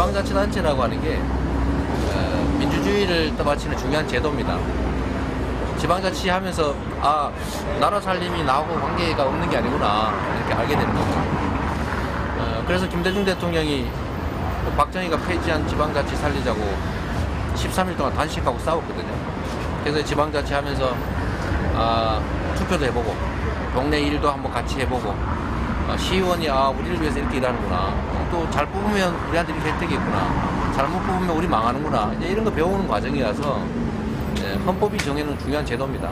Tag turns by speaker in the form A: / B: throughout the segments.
A: 지방자치단체라고 하는 게 민주주의를 떠받치는 중요한 제도입니다. 지방자치 하면서 나라 살림이 나하고 관계가 없는 게 아니구나 이렇게 알게 되는 거죠. 그래서 김대중 대통령이 박정희가 폐지한 지방자치 살리자고 13일 동안 단식하고 싸웠거든요. 그래서 지방자치 하면서 투표도 해보고 동네 일도 한번 같이 해보고 시의원이 우리를 위해서 이렇게 일하는구나, 또 잘 뽑으면 우리한테 이렇게 혜택이 있구나, 잘못 뽑으면 우리 망하는구나, 이제 이런 거 배우는 과정이라서 헌법이 정해놓은 중요한 제도입니다.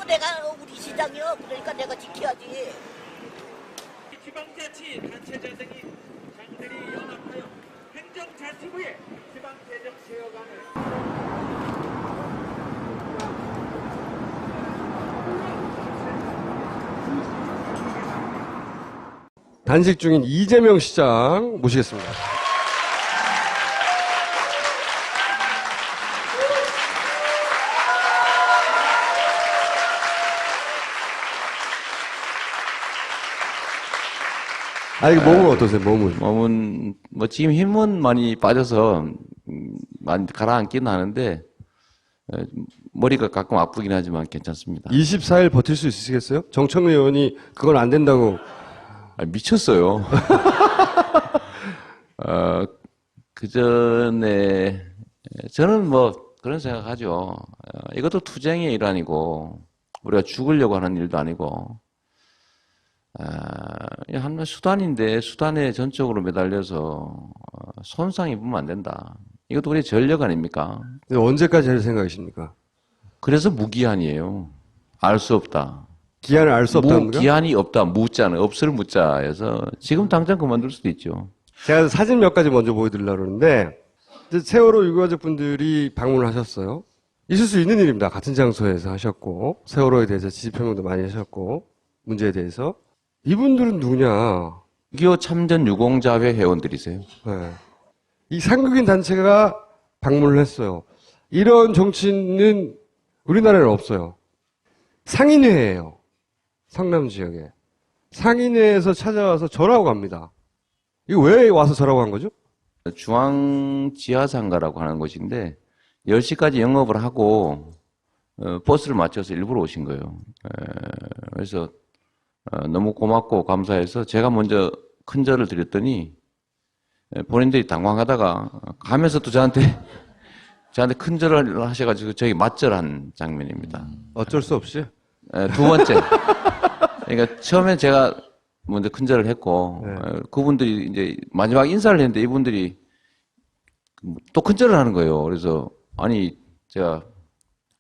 B: 내가 우리 시장이요. 그러니까 내가 지켜야지.
C: 지방자치 단체장들이 연합하여 행정자치부의 지방재정 제어관을
D: 단식 중인 이재명 시장 모시겠습니다. 이거 몸은 어떠세요, 몸은?
E: 몸은, 지금 힘은 많이 빠져서, 많이 가라앉기는 하는데, 머리가 가끔 아프긴 하지만 괜찮습니다.
D: 24일 버틸 수 있으시겠어요? 정청래 의원이 그건 안 된다고.
E: 미쳤어요. 그 전에, 저는 그런 생각하죠. 이것도 투쟁의 일환이고, 우리가 죽으려고 하는 일도 아니고, 한 수단인데 수단에 전적으로 매달려서 손상 입으면 안 된다. 이것도 우리의 전력 아닙니까?
D: 언제까지 할 생각이십니까?
E: 그래서 무기한이에요. 알 수 없다.
D: 기한을 알 수 없다는 거요?
E: 기한이 없다. 무자는 없을 무자여서 지금 당장 그만둘 수도 있죠.
D: 제가 사진 몇 가지 먼저 보여드리려고 그러는데, 이제 세월호 유가족 분들이 방문을 하셨어요. 있을 수 있는 일입니다. 같은 장소에서 하셨고, 세월호에 대해서 지지표명도 많이 하셨고, 문제에 대해서. 이분들은 누구냐?
E: 6.25 참전 유공자회 회원들이세요.
D: 네. 이 상극인 단체가 방문을 했어요. 이런 정치는 우리나라에는 없어요. 상인회예요. 성남 지역에. 상인회에서 찾아와서 절하고 갑니다. 이거 왜 와서 절하고 간 거죠?
E: 중앙지하상가라고 하는 곳인데 10시까지 영업을 하고 버스를 맞춰서 일부러 오신 거예요. 그래서 너무 고맙고 감사해서 제가 먼저 큰 절을 드렸더니 본인들이 당황하다가 가면서 또 저한테 큰 절을 하셔가지고 저희 맞절한 장면입니다.
D: 어쩔 수 없이?
E: 두 번째. 그러니까 처음에 제가 먼저 큰 절을 했고 그분들이 이제 마지막 인사를 했는데 이분들이 또 큰 절을 하는 거예요. 그래서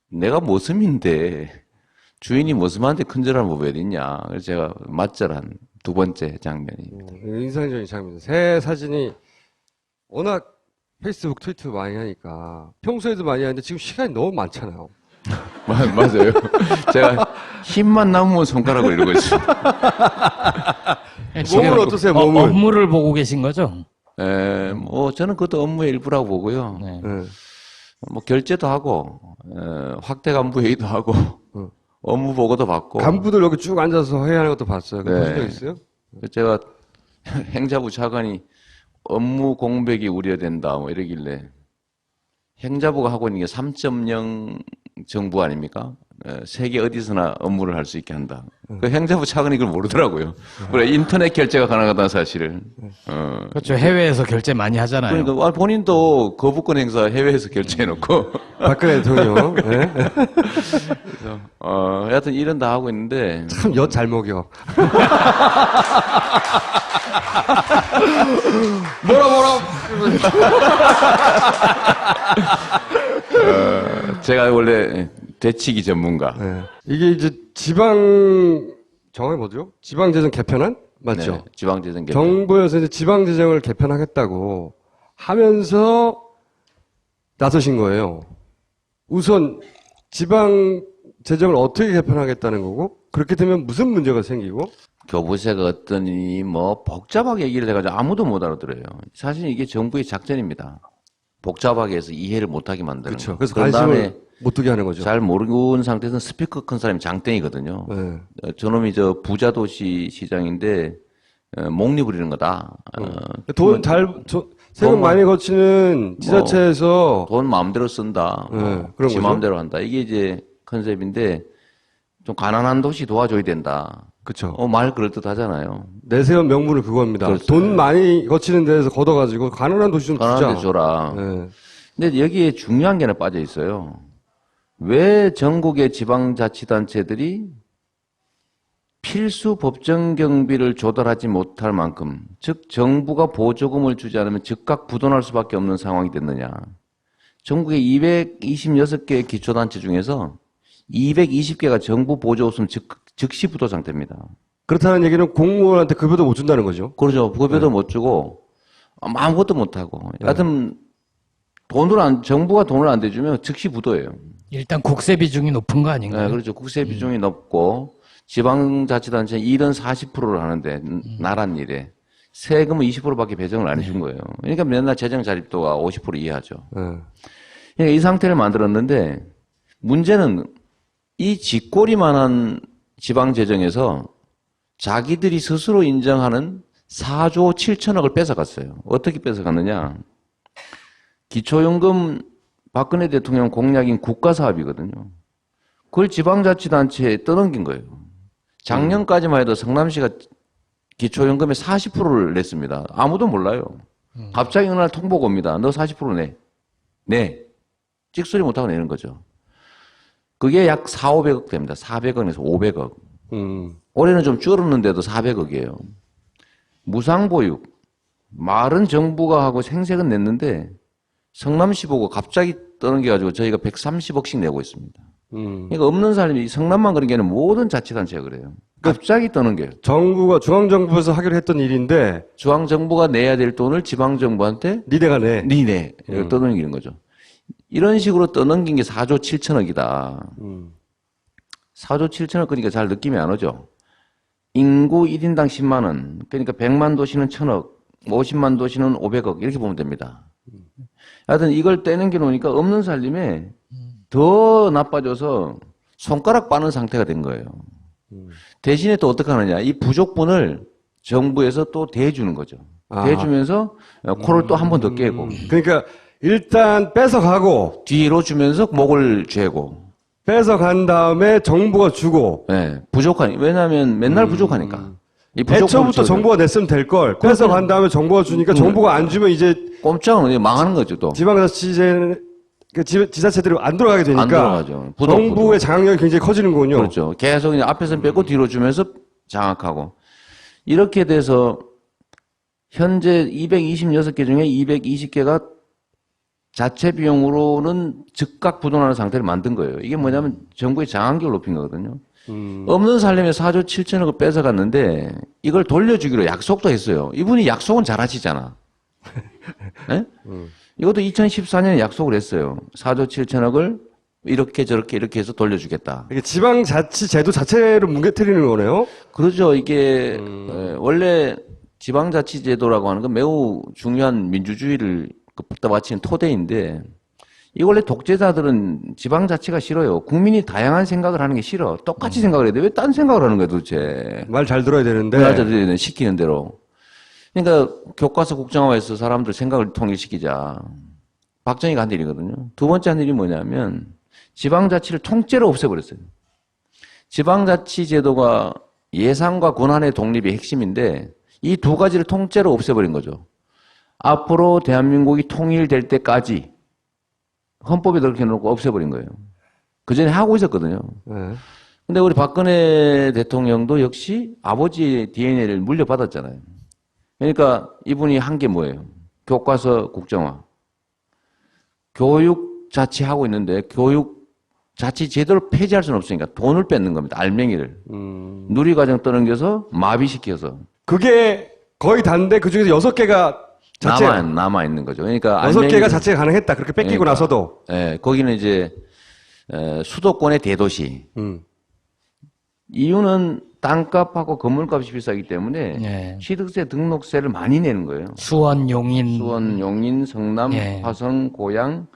E: 내가 모슴인데 주인이 모습한테 큰절을 뭐 왜 있냐. 그래서 제가 맞절한 두 번째 장면입니다.
D: 인상적인 장면. 새 사진이 워낙 페이스북, 트위터 많이 하니까 평소에도 많이 하는데 지금 시간이 너무 많잖아요.
E: 맞아요. 제가 힘만 남으면 손가락을 이러고 있어요.
D: 몸은 어떠세요, 몸은?
F: 업무를 보고 계신 거죠?
E: 저는 그것도 업무의 일부라고 보고요.
F: 네.
E: 결제도 하고, 확대 간부 회의도 하고, 업무 보고도 받고.
D: 간부들 여기 쭉 앉아서 회의하는 것도 봤어요. 그거 보신 적 있어요?
E: 제가 행자부 차관이 업무 공백이 우려된다, 이러길래. 행자부가 하고 있는 게 3.0 정부 아닙니까? 세계 어디서나 업무를 할 수 있게 한다. 그 행자부 차관이 그걸 모르더라고요. 그래, 인터넷 결제가 가능하다는 사실을.
F: 그렇죠. 해외에서 결제 많이 하잖아요.
E: 그러니까 본인도 거부권 행사 해외에서 결제해놓고.
D: 박근혜 대통령. 네.
E: 그래서, 여하튼 일은 다 하고 있는데.
D: 참 엿 잘 먹여. 뭐라.
E: 제가 원래 대치기 전문가.
D: 네. 이게 이제 정확히 뭐죠? 지방재정 개편안? 맞죠?
E: 네, 지방재정 개편.
D: 정부에서 이제 지방재정을 개편하겠다고 하면서 나서신 거예요. 우선 지방 재정을 어떻게 개편하겠다는 거고, 그렇게 되면 무슨 문제가 생기고,
E: 교부세가 어떠니 뭐 복잡하게 얘기를 해가지고 아무도 못 알아들어요. 사실 이게 정부의 작전입니다. 복잡하게 해서 이해를 못하게 만드는
D: 그렇죠.
E: 거.
D: 그래서
E: 그런 다음에
D: 관심을 못 두게 하는 거죠.
E: 잘 모르는 상태에서는 스피커 큰 사람이 장땡이거든요.
D: 네.
E: 저놈이 저 부자 도시 시장인데 목 부리는 거다.
D: 돈 세금
E: 돈
D: 많이 거치는 지자체에서
E: 돈 마음대로 쓴다.
D: 네, 그런
E: 지
D: 거죠.
E: 마음대로 한다. 이게 이제 컨셉인데 좀 가난한 도시 도와줘야 된다.
D: 그렇죠.
E: 말 그럴듯하잖아요.
D: 내세운 명분은 그겁니다.
E: 그렇죠.
D: 돈 많이 거치는 데에서 걷어가지고 가난한 도시 좀
E: 가난한 데
D: 주자.
E: 줘라.
D: 네.
E: 근데 여기에 중요한 게 하나 빠져 있어요. 왜 전국의 지방자치단체들이 필수 법정 경비를 조달하지 못할 만큼, 즉 정부가 보조금을 주지 않으면 즉각 부도날 수밖에 없는 상황이 됐느냐. 전국의 226개의 기초단체 중에서 220개가 정부 보조 없으면 즉시 부도 상태입니다.
D: 그렇다는 얘기는 공무원한테 급여도 못 준다는 거죠.
E: 그러죠. 급여도 못 주고 아무것도 못 하고. 여하튼 정부가 돈을 안 대주면 즉시 부도예요.
F: 일단 국세 비중이 높은 거 아닌가요?
E: 네, 그렇죠. 국세 비중이 높고 지방자치단체 일은 40%를 하는데 나란 일에 세금은 20%밖에 배정을 안 해준 거예요. 그러니까 맨날 재정 자립도가 50% 이하죠.
D: 네.
E: 그러니까 이 상태를 만들었는데 문제는 이 쥐꼬리만한 지방재정에서 자기들이 스스로 인정하는 4조 7천억을 뺏어갔어요. 어떻게 뺏어갔느냐. 기초연금 박근혜 대통령 공약인 국가사업이거든요. 그걸 지방자치단체에 떠넘긴 거예요. 작년까지만 해도 성남시가 기초연금의 40%를 냈습니다. 아무도 몰라요. 갑자기 어느 날 통보가 옵니다. 너 40% 내. 네. 찍소리 못하고 내는 거죠. 그게 약 4,500억 됩니다. 400억에서 500억. 올해는 좀 줄었는데도 400억이에요. 무상보육. 말은 정부가 하고 생색은 냈는데 성남시 보고 갑자기 떠넘겨가지고 저희가 130억씩 내고 있습니다. 그러니까 없는 사람이 성남만 그런 게 아니라 모든 자치단체가 그래요. 갑자기 떠넘겨요.
D: 정부가 중앙정부에서 하기로 했던 일인데
E: 중앙정부가 내야 될 돈을 지방정부한테
D: 니네가 내.
E: 니네 이렇게 떠넘기는 거죠. 이런 식으로 떠넘긴 게 4조 7천억이다. 4조 7천억 그러니까 잘 느낌이 안 오죠. 인구 1인당 10만 원. 그러니까 100만 도시는 1,000억, 50만 도시는 500억 이렇게 보면 됩니다. 하여튼 이걸 떼넘겨 놓으니까 없는 살림에 더 나빠져서 손가락 빠는 상태가 된 거예요. 대신에 또 어떻게 하느냐. 이 부족분을 정부에서 또 대주는 거죠. 대주면서 코를 또 한 번 더 깨고.
D: 그러니까 일단 뺏어가고
E: 뒤로 주면서 목을 죄고.
D: 뺏어간 다음에 정부가 주고
E: 네, 부족하니. 왜냐하면 맨날 부족하니까. 이
D: 애초부터 정부가 냈으면 될 걸 뺏어간 다음에 정부가 주니까 정부가 안 주면 이제
E: 꼼짝은 망하는 거죠 또.
D: 지방자치제 지자체들이 안 들어가게 되니까
E: 안 들어가죠.
D: 정부의 장악력이 굉장히 커지는 거군요.
E: 그렇죠. 계속 그냥 앞에서 빼고 뒤로 주면서 장악하고. 이렇게 돼서 현재 226개 중에 220개가 자체 비용으로는 즉각 부도나는 상태를 만든 거예요. 이게 뭐냐면 정부의 장악력을 높인 거거든요. 없는 살림에 4조 7천억을 뺏어갔는데 이걸 돌려주기로 약속도 했어요. 이분이 약속은 잘하시잖아. 네? 이것도 2014년에 약속을 했어요. 4조 7천억을 이렇게 저렇게 이렇게 해서 돌려주겠다.
D: 이게 지방자치제도 자체를 뭉개뜨리는 거네요.
E: 그렇죠. 이게 원래 지방자치제도라고 하는 건 매우 중요한 민주주의를 바치는 토대인데 이 원래 독재자들은 지방자치가 싫어요. 국민이 다양한 생각을 하는 게 싫어. 똑같이 생각을 해야 돼. 왜 딴 생각을 하는 거야 도대체.
D: 말 잘 들어야 되는데.
E: 말 잘 들어야 되는데 시키는 대로. 그러니까 교과서 국정화에서 사람들 생각을 통일시키자. 박정희가 한 일이거든요. 두 번째 한 일이 뭐냐면 지방자치를 통째로 없애버렸어요. 지방자치 제도가 예산과 권한의 독립이 핵심인데 이 두 가지를 통째로 없애버린 거죠. 앞으로 대한민국이 통일될 때까지 헌법에 그렇게 놓고 없애버린 거예요. 그 전에 하고 있었거든요.
D: 네.
E: 근데 우리 박근혜 대통령도 역시 아버지의 DNA를 물려받았잖아요. 그러니까 이분이 한 게 뭐예요? 교과서 국정화. 교육 자치하고 있는데 교육 자치 제대로 폐지할 수는 없으니까 돈을 뺏는 겁니다. 알맹이를. 누리과정 떠넘겨서 마비시켜서.
D: 그게 거의 다인데 그 중에서 6개가 자체
E: 남아 있는 거죠. 그러니까
D: 6개가 자체가 가능했다. 그렇게 뺏기고
E: 그러니까,
D: 나서도.
E: 예, 거기는 이제 수도권의 대도시. 이유는 땅값하고 건물값이 비싸기 때문에
F: 예.
E: 취득세 등록세를 많이 내는 거예요.
F: 수원, 용인.
E: 수원, 용인, 성남,
F: 예.
E: 화성, 고양,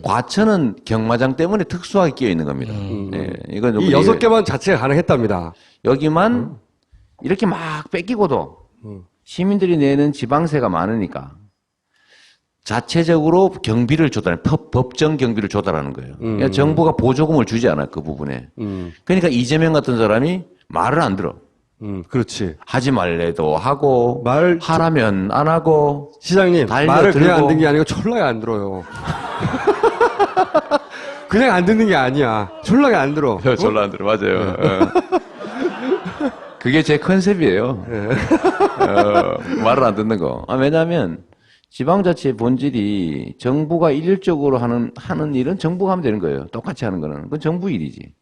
E: 과천은 경마장 때문에 특수하게 끼어 있는 겁니다. 예, 이건 좀
D: 이 6개만 자체가 가능했답니다.
E: 여기만 이렇게 막 뺏기고도 시민들이 내는 지방세가 많으니까 자체적으로 경비를 조달해, 법정 경비를 조달하는 거예요. 그러니까 정부가 보조금을 주지 않아요, 그 부분에. 그러니까 이재명 같은 사람이 말을 안 들어.
D: 그렇지.
E: 하지 말래도 하고,
D: 말을
E: 하라면 안 하고,
D: 시장님,
E: 달려
D: 말을 그냥
E: 들고.
D: 안 듣는 게 아니고 졸라게 안 들어요. 그냥 안 듣는 게 아니야. 졸라게 안 들어.
E: 졸라 안 들어, 맞아요. 그게 제 컨셉이에요. 말을 안 듣는 거. 왜냐하면 지방자치의 본질이 정부가 일률적으로 하는 일은 정부가 하면 되는 거예요. 똑같이 하는 거는. 그건 정부 일이지.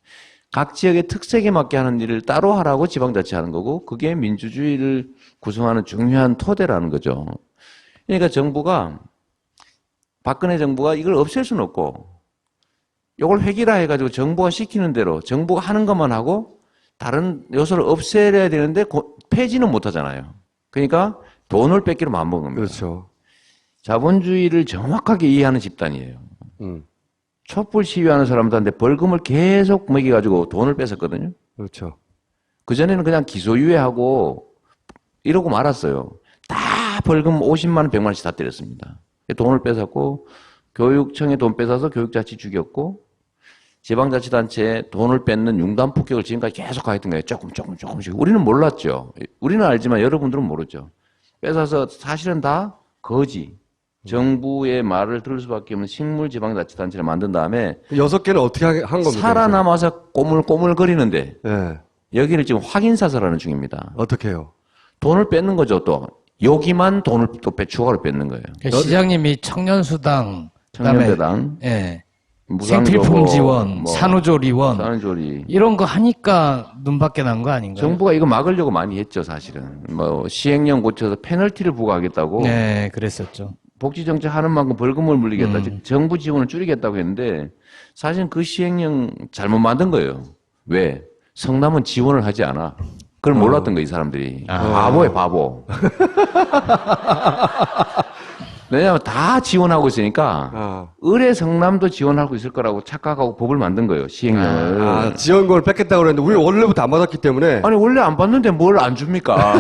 E: 각 지역의 특색에 맞게 하는 일을 따로 하라고 지방자치 하는 거고, 그게 민주주의를 구성하는 중요한 토대라는 거죠. 그러니까 박근혜 정부가 이걸 없앨 수는 없고, 이걸 획일화 해가지고 정부가 시키는 대로 정부가 하는 것만 하고, 다른 요소를 없애야 되는데 폐지는 못 하잖아요. 그러니까 돈을 뺏기로 마음먹은 겁니다.
D: 그렇죠.
E: 자본주의를 정확하게 이해하는 집단이에요. 촛불 시위하는 사람들한테 벌금을 계속 먹여가지고 돈을 뺏었거든요.
D: 그렇죠.
E: 그전에는 그냥 기소유예하고 이러고 말았어요. 다 벌금 50만 원, 100만 원씩 다 때렸습니다. 돈을 뺏었고, 교육청에 돈 뺏어서 교육자치 죽였고, 지방자치단체에 돈을 뺏는 융단 폭격을 지금까지 계속 가했던 거예요. 조금씩. 우리는 몰랐죠. 우리는 알지만 여러분들은 모르죠. 뺏어서 사실은 다 거지. 정부의 말을 들을 수밖에 없는 식물 지방자치단체를 만든 다음에
D: 6개는 어떻게 한 겁니까?
E: 살아남아서 꼬물꼬물거리는데
D: 네.
E: 여기를 지금 확인사살하는 중입니다.
D: 어떻게 해요?
E: 돈을 뺏는 거죠. 또 여기만 돈을 또 추가로 뺏는 거예요.
F: 그러니까 시장님이 청년수당,
E: 청년배당,
F: 예.
E: 무상교복,
F: 생필품 지원,
E: 뭐
F: 산후조리원
E: 산후조리.
F: 이런 거 하니까 눈밖에 난 거 아닌가요?
E: 정부가 이거 막으려고 많이 했죠, 사실은. 뭐 시행령 고쳐서 페널티를 부과하겠다고.
F: 네, 그랬었죠.
E: 복지정책 하는 만큼 벌금을 물리겠다. 즉 정부 지원을 줄이겠다고 했는데 사실 그 시행령 잘못 만든 거예요. 왜? 성남은 지원을 하지 않아. 그걸 몰랐던 거예요, 이 사람들이. 바보예요, 바보. 왜냐하면 다 지원하고 있으니까 의뢰 성남도 지원하고 있을 거라고 착각하고 법을 만든 거예요, 시행령을.
D: 지원금을 뺏겠다고 그랬는데 우리 원래부터 안 받았기 때문에
E: 아니 원래 안 받는데 뭘 안 줍니까?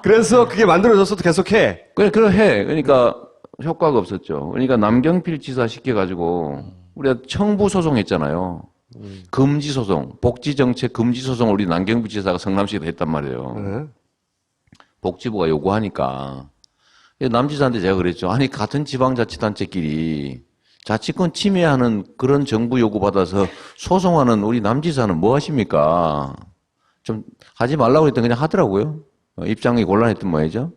D: 그래서 그게 만들어져서도 계속해.
E: 그래 해. 그러니까 효과가 없었죠. 그러니까 남경필 지사 시켜가지고 우리가 청부 소송했잖아요. 금지 소송, 복지정책 금지 소송을 우리 남경필 지사가 성남시에도 했단 말이에요.
D: 네.
E: 복지부가 요구하니까 남지사한테 제가 그랬죠. 아니 같은 지방자치단체끼리 자치권 침해하는 그런 정부 요구 받아서 소송하는 우리 남지사는 뭐 하십니까? 좀 하지 말라고 했더니 그냥 하더라고요. 입장이 곤란했던 모양이죠.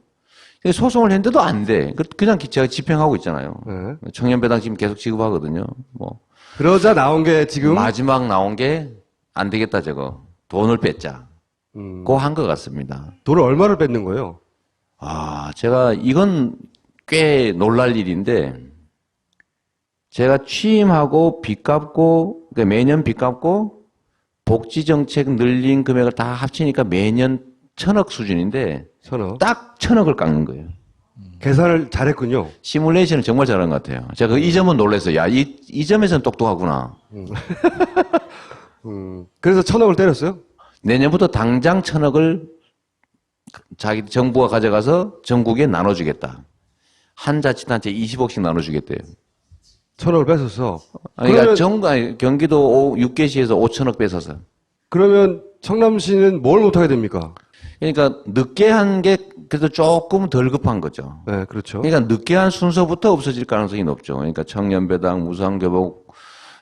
E: 소송을 했는데도 안 돼. 그냥 제가 집행하고 있잖아요.
D: 네.
E: 청년배당 지금 계속 지급하거든요. 뭐
D: 그러자 나온 게 지금
E: 마지막 나온 게 안 되겠다 저거. 돈을 뺏자. 그거 한 것 같습니다.
D: 돈을 얼마를 뺏는 거예요?
E: 제가 이건 꽤 놀랄 일인데 제가 취임하고 빚 갚고 그러니까 매년 빚 갚고 복지정책 늘린 금액을 다 합치니까 매년 1,000억 수준인데
D: 1,000억.
E: 딱 1,000억을 깎는 거예요.
D: 계산을 잘했군요.
E: 시뮬레이션을 정말 잘한 것 같아요. 제가 이 점은 놀랐어요. 야, 이 점에서는 똑똑하구나.
D: 그래서 1,000억을 때렸어요?
E: 내년부터 당장 1,000억을 자기 정부가 가져가서 전국에 나눠주겠다. 한 자치단체 20억씩 나눠주겠대요.
D: 1,000억을 뺏어서.
E: 그러니까 경기도 6개시에서 5,000억 뺏어서.
D: 그러면 청남시는 뭘 못하게 됩니까?
E: 그러니까 늦게 한 게 그래도 조금 덜 급한 거죠.
D: 네, 그렇죠.
E: 그러니까 늦게 한 순서부터 없어질 가능성이 높죠. 그러니까 청년배당, 무상교복,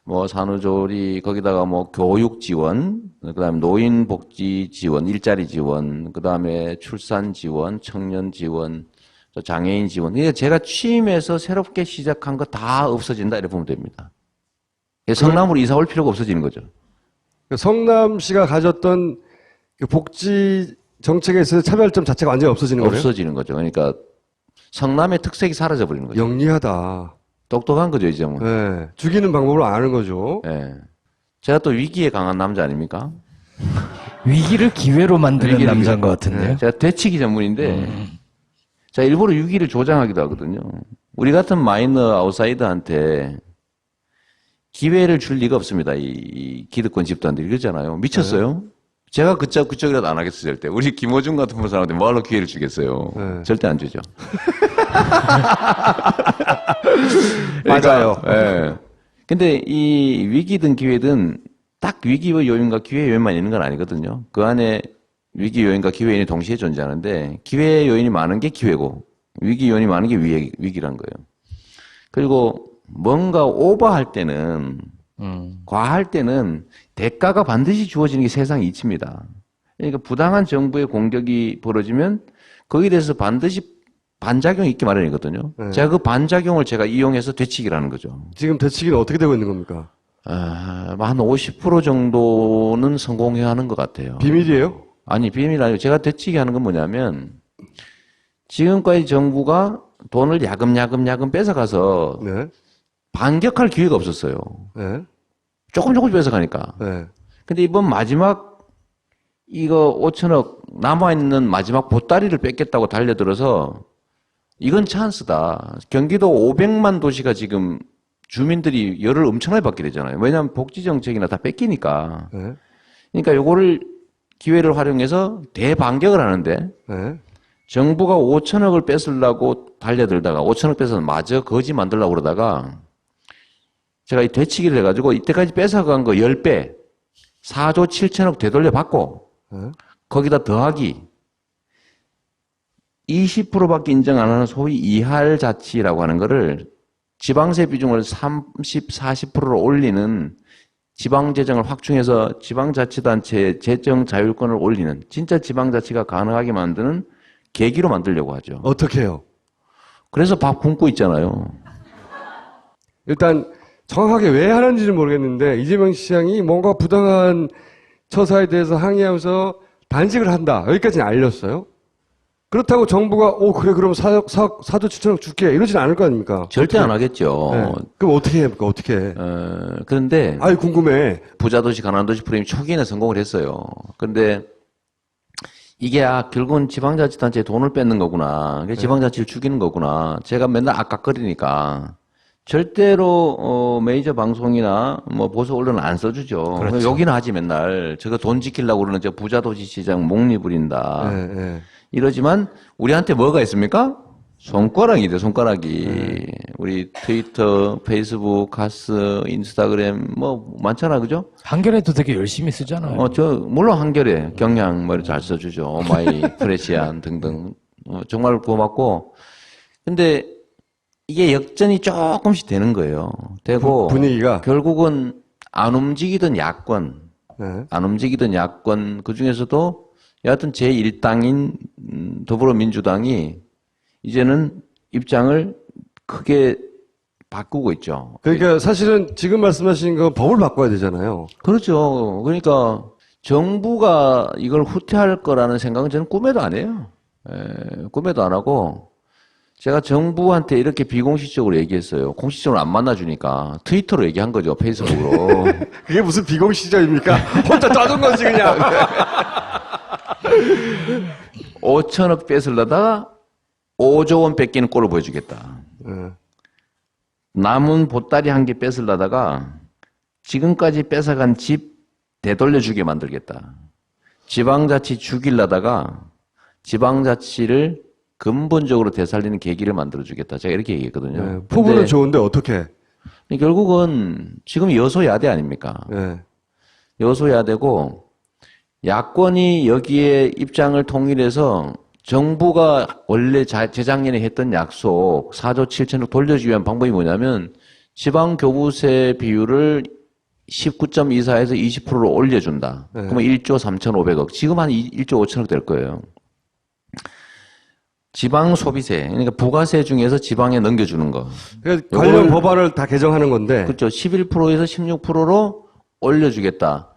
E: 뭐 산후조리, 거기다가 뭐 교육 지원, 그다음에 노인복지 지원, 일자리 지원, 그다음에 출산 지원, 청년 지원, 장애인 지원. 그러니까 제가 취임해서 새롭게 시작한 거 다 없어진다 이렇게 보면 됩니다. 성남으로 이사 올 필요가 없어지는 거죠.
D: 성남시가 가졌던 그 복지 정책에 있어서 차별점 자체가 완전히 없어지는 거예요?
E: 없어지는 거죠. 그러니까 성남의 특색이 사라져 버리는 거죠.
D: 영리하다.
E: 똑똑한 거죠, 이 점은.
D: 네. 죽이는 방법을 아는 거죠.
E: 예. 제가 또 위기에 강한 남자 아닙니까?
F: 위기를 기회로 만드는
E: 위기를
F: 남자인 것 같은데요.
E: 제가 되치기 전문인데, 자, 일부러 위기를 조장하기도 하거든요. 우리 같은 마이너 아웃사이더한테 기회를 줄 리가 없습니다. 이 기득권 집단들이 그러잖아요. 미쳤어요? 제가 그쪽이라도 안 하겠어요, 절대. 우리 김호중 같은 사람한테 뭐하러 기회를 주겠어요?
D: 네.
E: 절대 안 주죠.
D: 맞아요.
E: 예. 근데 이 위기든 기회든 딱 위기의 요인과 기회의 요인만 있는 건 아니거든요. 그 안에 위기 요인과 기회 요인이 동시에 존재하는데 기회 요인이 많은 게 기회고 위기 요인이 많은 게 위기란 거예요. 그리고 뭔가 오버할 때는 과할 때는 대가가 반드시 주어지는 게 세상 이치입니다. 그러니까 부당한 정부의 공격이 벌어지면 거기에 대해서 반드시 반작용이 있기 마련이거든요.
D: 네.
E: 제가 그 반작용을 제가 이용해서 되치기라는 거죠.
D: 지금 대치기는 어떻게 되고 있는 겁니까?
E: 한 50% 정도는 성공해야 하는 것 같아요.
D: 비밀이에요?
E: 아니, 비밀 아니고 제가 되치기 하는 건 뭐냐면 지금까지 정부가 돈을 야금야금 뺏어가서
D: 네.
E: 반격할 기회가 없었어요.
D: 네.
E: 조금씩 뺏어가니까.
D: 네.
E: 근데 이번 마지막 이거 5천억 남아있는 마지막 보따리를 뺏겠다고 달려들어서 이건 찬스다. 경기도 500만 도시가 지금 주민들이 열을 엄청나게 받게 되잖아요. 왜냐하면 복지 정책이나 다 뺏기니까.
D: 네.
E: 그러니까 요거를 기회를 활용해서 대반격을 하는데
D: 네.
E: 정부가 5천억을 뺏으려고 달려들다가 5천억 뺏어서 마저 거지 만들려고 그러다가 제가 이 되치기를 해가지고 이때까지 뺏어간 거 10배 4조 7천억 되돌려 받고
D: 네.
E: 거기다 더하기 20%밖에 인정 안 하는 소위 이할자치라고 하는 거를 지방세 비중을 30, 40%로 올리는 지방재정을 확충해서 지방자치단체의 재정 자율권을 올리는 진짜 지방자치가 가능하게 만드는 계기로 만들려고 하죠.
D: 어떻게 해요?
E: 그래서 밥 굶고 있잖아요.
D: 일단 정확하게 왜 하는지는 모르겠는데 이재명 시장이 뭔가 부당한 처사에 대해서 항의하면서 단식을 한다. 여기까지는 알렸어요. 그렇다고 정부가 그래 그럼 4조 7천억 줄게 이러진 않을 거 아닙니까?
E: 절대 안 하겠죠.
D: 네. 그럼 어떻게 합니까? 어떻게 해?
E: 그런데
D: 아이 궁금해.
E: 부자도시 가난도시 프레임 초기에는 성공을 했어요. 그런데 이게 결국은 지방자치단체에 돈을 뺏는 거구나. 지방자치를 죽이는 거구나. 제가 맨날 아깝거리니까 절대로 메이저 방송이나 뭐 보수 언론은 안 써주죠.
F: 그렇죠.
E: 여기는 하지 맨날 저거 돈 지키려고 그러는 저 부자도시 시장 목리 부린다.
D: 네, 네.
E: 이러지만 우리한테 뭐가 있습니까? 손가락이 돼, 손가락이. 우리 트위터, 페이스북, 카스, 인스타그램 뭐 많잖아, 그죠?
F: 한겨레도 되게 열심히 쓰잖아요.
E: 물론 한겨레, 경향 뭐 이렇게 잘 써주죠. 오마이, 프레시안 등등. 정말 고맙고. 근데 이게 역전이 조금씩 되는 거예요. 되고
D: 분위기가
E: 결국은 안 움직이던 야권,
D: 네.
E: 안 움직이던 야권 그 중에서도 여하튼 제1당인 더불어민주당이 이제는 입장을 크게 바꾸고 있죠.
D: 그러니까 사실은 지금 말씀하신 건 법을 바꿔야 되잖아요.
E: 그렇죠. 그러니까 정부가 이걸 후퇴할 거라는 생각은 저는 꿈에도 안 해요. 꿈에도 안 하고 제가 정부한테 이렇게 비공식적으로 얘기했어요. 공식적으로 안 만나주니까 트위터로 얘기한 거죠. 페이스북으로.
D: 그게 무슨 비공식적입니까? 혼자 떠든 거지 그냥.
E: 5천억 뺏으려다가 5조 원 뺏기는 꼴을 보여주겠다.
D: 네.
E: 남은 보따리 한 개 뺏으려다가 지금까지 뺏어간 집 되돌려주게 만들겠다. 지방자치 죽이려다가 지방자치를 근본적으로 되살리는 계기를 만들어주겠다. 제가 이렇게 얘기했거든요.
D: 네. 포부는
E: 근데
D: 좋은데 어떻게?
E: 결국은 지금 여소야대 아닙니까?
D: 네.
E: 여소야대고 야권이 여기에 입장을 통일해서 정부가 원래 재작년에 했던 약속 4조 7천억 돌려주기 위한 방법이 뭐냐면 지방교부세 비율을 19.24에서 20%로 올려준다.
D: 네.
E: 그러면 1조 3,500억. 지금 한 1조 5천억 될 거예요. 지방 소비세, 그러니까 부가세 중에서 지방에 넘겨주는 거.
D: 그러니까 관련 법안을 다 개정하는 건데.
E: 그렇죠. 11%에서 16%로 올려주겠다.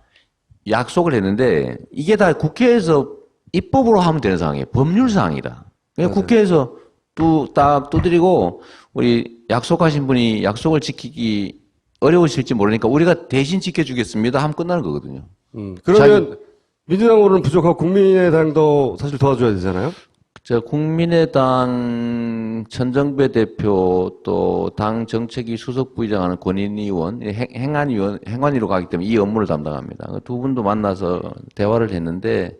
E: 약속을 했는데 이게 다 국회에서 입법으로 하면 되는 상황이에요. 법률 사항이다. 그러니까
D: 맞아요.
E: 국회에서 딱 두드리고 우리 약속하신 분이 약속을 지키기 어려우실지 모르니까 우리가 대신 지켜주겠습니다 하면 끝나는 거거든요.
D: 그러면 민주당으로는 부족하고 국민의당도 사실 도와줘야 되잖아요.
E: 저 국민의당 천정배 대표 또 당 정책위 수석 부의장하는 권인희 의원, 행안위로 가기 때문에 이 업무를 담당합니다. 두 분도 만나서 대화를 했는데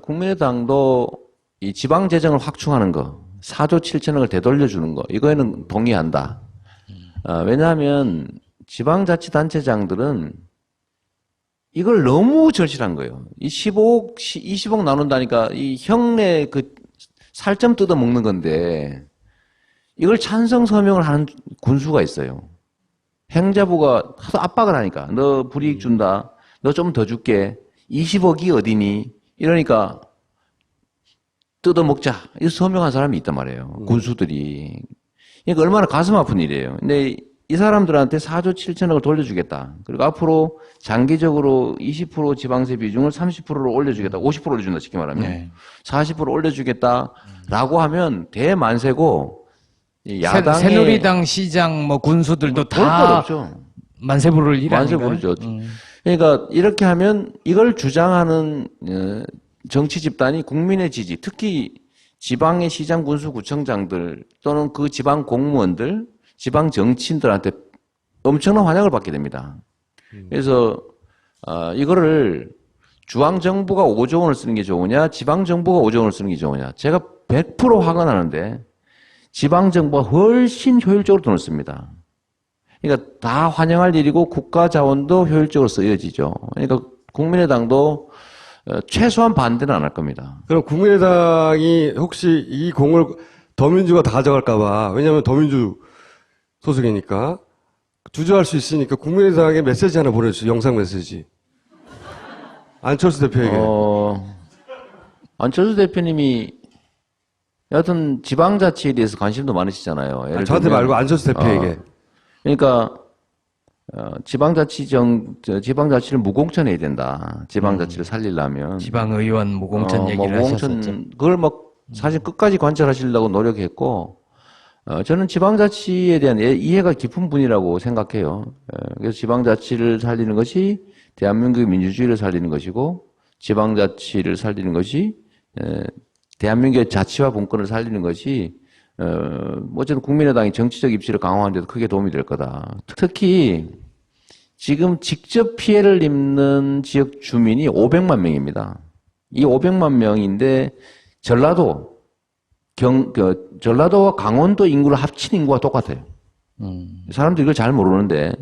E: 국민의당도 이 지방 재정을 확충하는 거, 4조 7천억을 되돌려주는 거, 이거에는 동의한다. 왜냐하면 지방자치단체장들은 이걸 너무 절실한 거예요. 이 15억, 20억 나눈다니까 이 형네 그 살점 뜯어 먹는 건데 이걸 찬성 서명을 하는 군수가 있어요. 행자부가 하도 압박을 하니까 너 불이익 준다. 너 좀 더 줄게. 20억이 어디니? 이러니까 뜯어 먹자. 이 서명한 사람이 있단 말이에요. 군수들이. 그러니까 얼마나 가슴 아픈 일이에요. 근데 이 사람들한테 4조 7천억을 돌려주겠다. 그리고 앞으로 장기적으로 20% 지방세 비중을 30%로 올려주겠다. 50% 올려준다, 쉽게 말하면.
F: 네.
E: 40% 올려주겠다라고 하면 대만세고, 야당의
F: 새누리당 시장 뭐 군수들도
E: 볼 것
F: 다
E: 없죠.
F: 만세부를 일하니까.
E: 만세 부르죠. 그러니까 이렇게 하면 이걸 주장하는 정치 집단이 국민의 지지, 특히 지방의 시장, 군수, 구청장들 또는 그 지방 공무원들, 지방 정치인들한테 엄청난 환영을 받게 됩니다. 그래서 이거를 중앙 정부가 5조 원을 쓰는 게 좋으냐, 지방 정부가 5조 원을 쓰는 게 좋으냐. 제가 100% 화가 나는데 지방 정부가 훨씬 효율적으로 돈을 씁니다. 그러니까 다 환영할 일이고 국가 자원도 효율적으로 쓰여지죠. 그러니까 국민의당도 최소한 반대는 안 할 겁니다.
D: 그럼 국민의당이 혹시 이 공을 더민주가 다 가져갈까봐, 왜냐하면 더민주 소속이니까 주저할 수 있으니까 국민의당에 메시지 하나 보내주세요. 영상 메시지. 안철수 대표에게.
E: 안철수 대표님이 여하튼 지방자치에 대해서 관심도 많으시잖아요. 예를
D: 저한테
E: 들면,
D: 말고 안철수 대표에게.
E: 그러니까 지방자치를 무공천해야 된다. 지방자치를 살리려면
F: 지방의원 무공천 얘기를 하셨었죠.
E: 그걸 막 사실 끝까지 관철하시려고 노력했고 저는 지방자치에 대한 이해가 깊은 분이라고 생각해요. 그래서 지방자치를 살리는 것이 대한민국의 민주주의를 살리는 것이고 지방자치를 살리는 것이 대한민국의 자치와 분권을 살리는 것이 어쨌든 국민의당이 정치적 입지를 강화하는 데도 크게 도움이 될 거다. 특히 지금 직접 피해를 입는 지역 주민이 500만 명입니다. 이 500만 명인데 전라도와 강원도 인구를 합친 인구가 똑같아요. 사람들이 이걸 잘 모르는데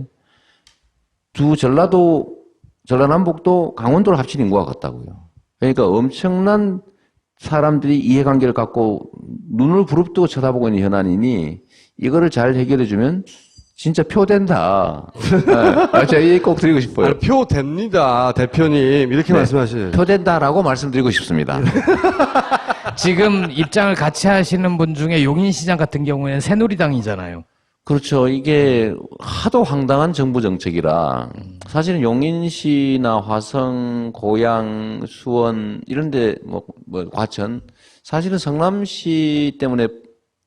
E: 전라남북도 강원도를 합친 인구가 같다고요. 그러니까 엄청난 사람들이 이해관계를 갖고 눈을 부릅뜨고 쳐다보고 있는 현안이니 이거를 잘 해결해주면 진짜 표 된다. 제가 이 얘기 꼭 드리고 싶어요.
D: 아니, 표 됩니다, 대표님. 이렇게 말씀하셔요.
E: 표 된다라고 말씀드리고 싶습니다.
F: 지금 입장을 같이 하시는 분 중에 용인시장 같은 경우에는 새누리당이잖아요.
E: 그렇죠. 이게 하도 황당한 정부 정책이라 사실은 용인시나 화성, 고양, 수원 이런데 뭐 과천 사실은 성남시 때문에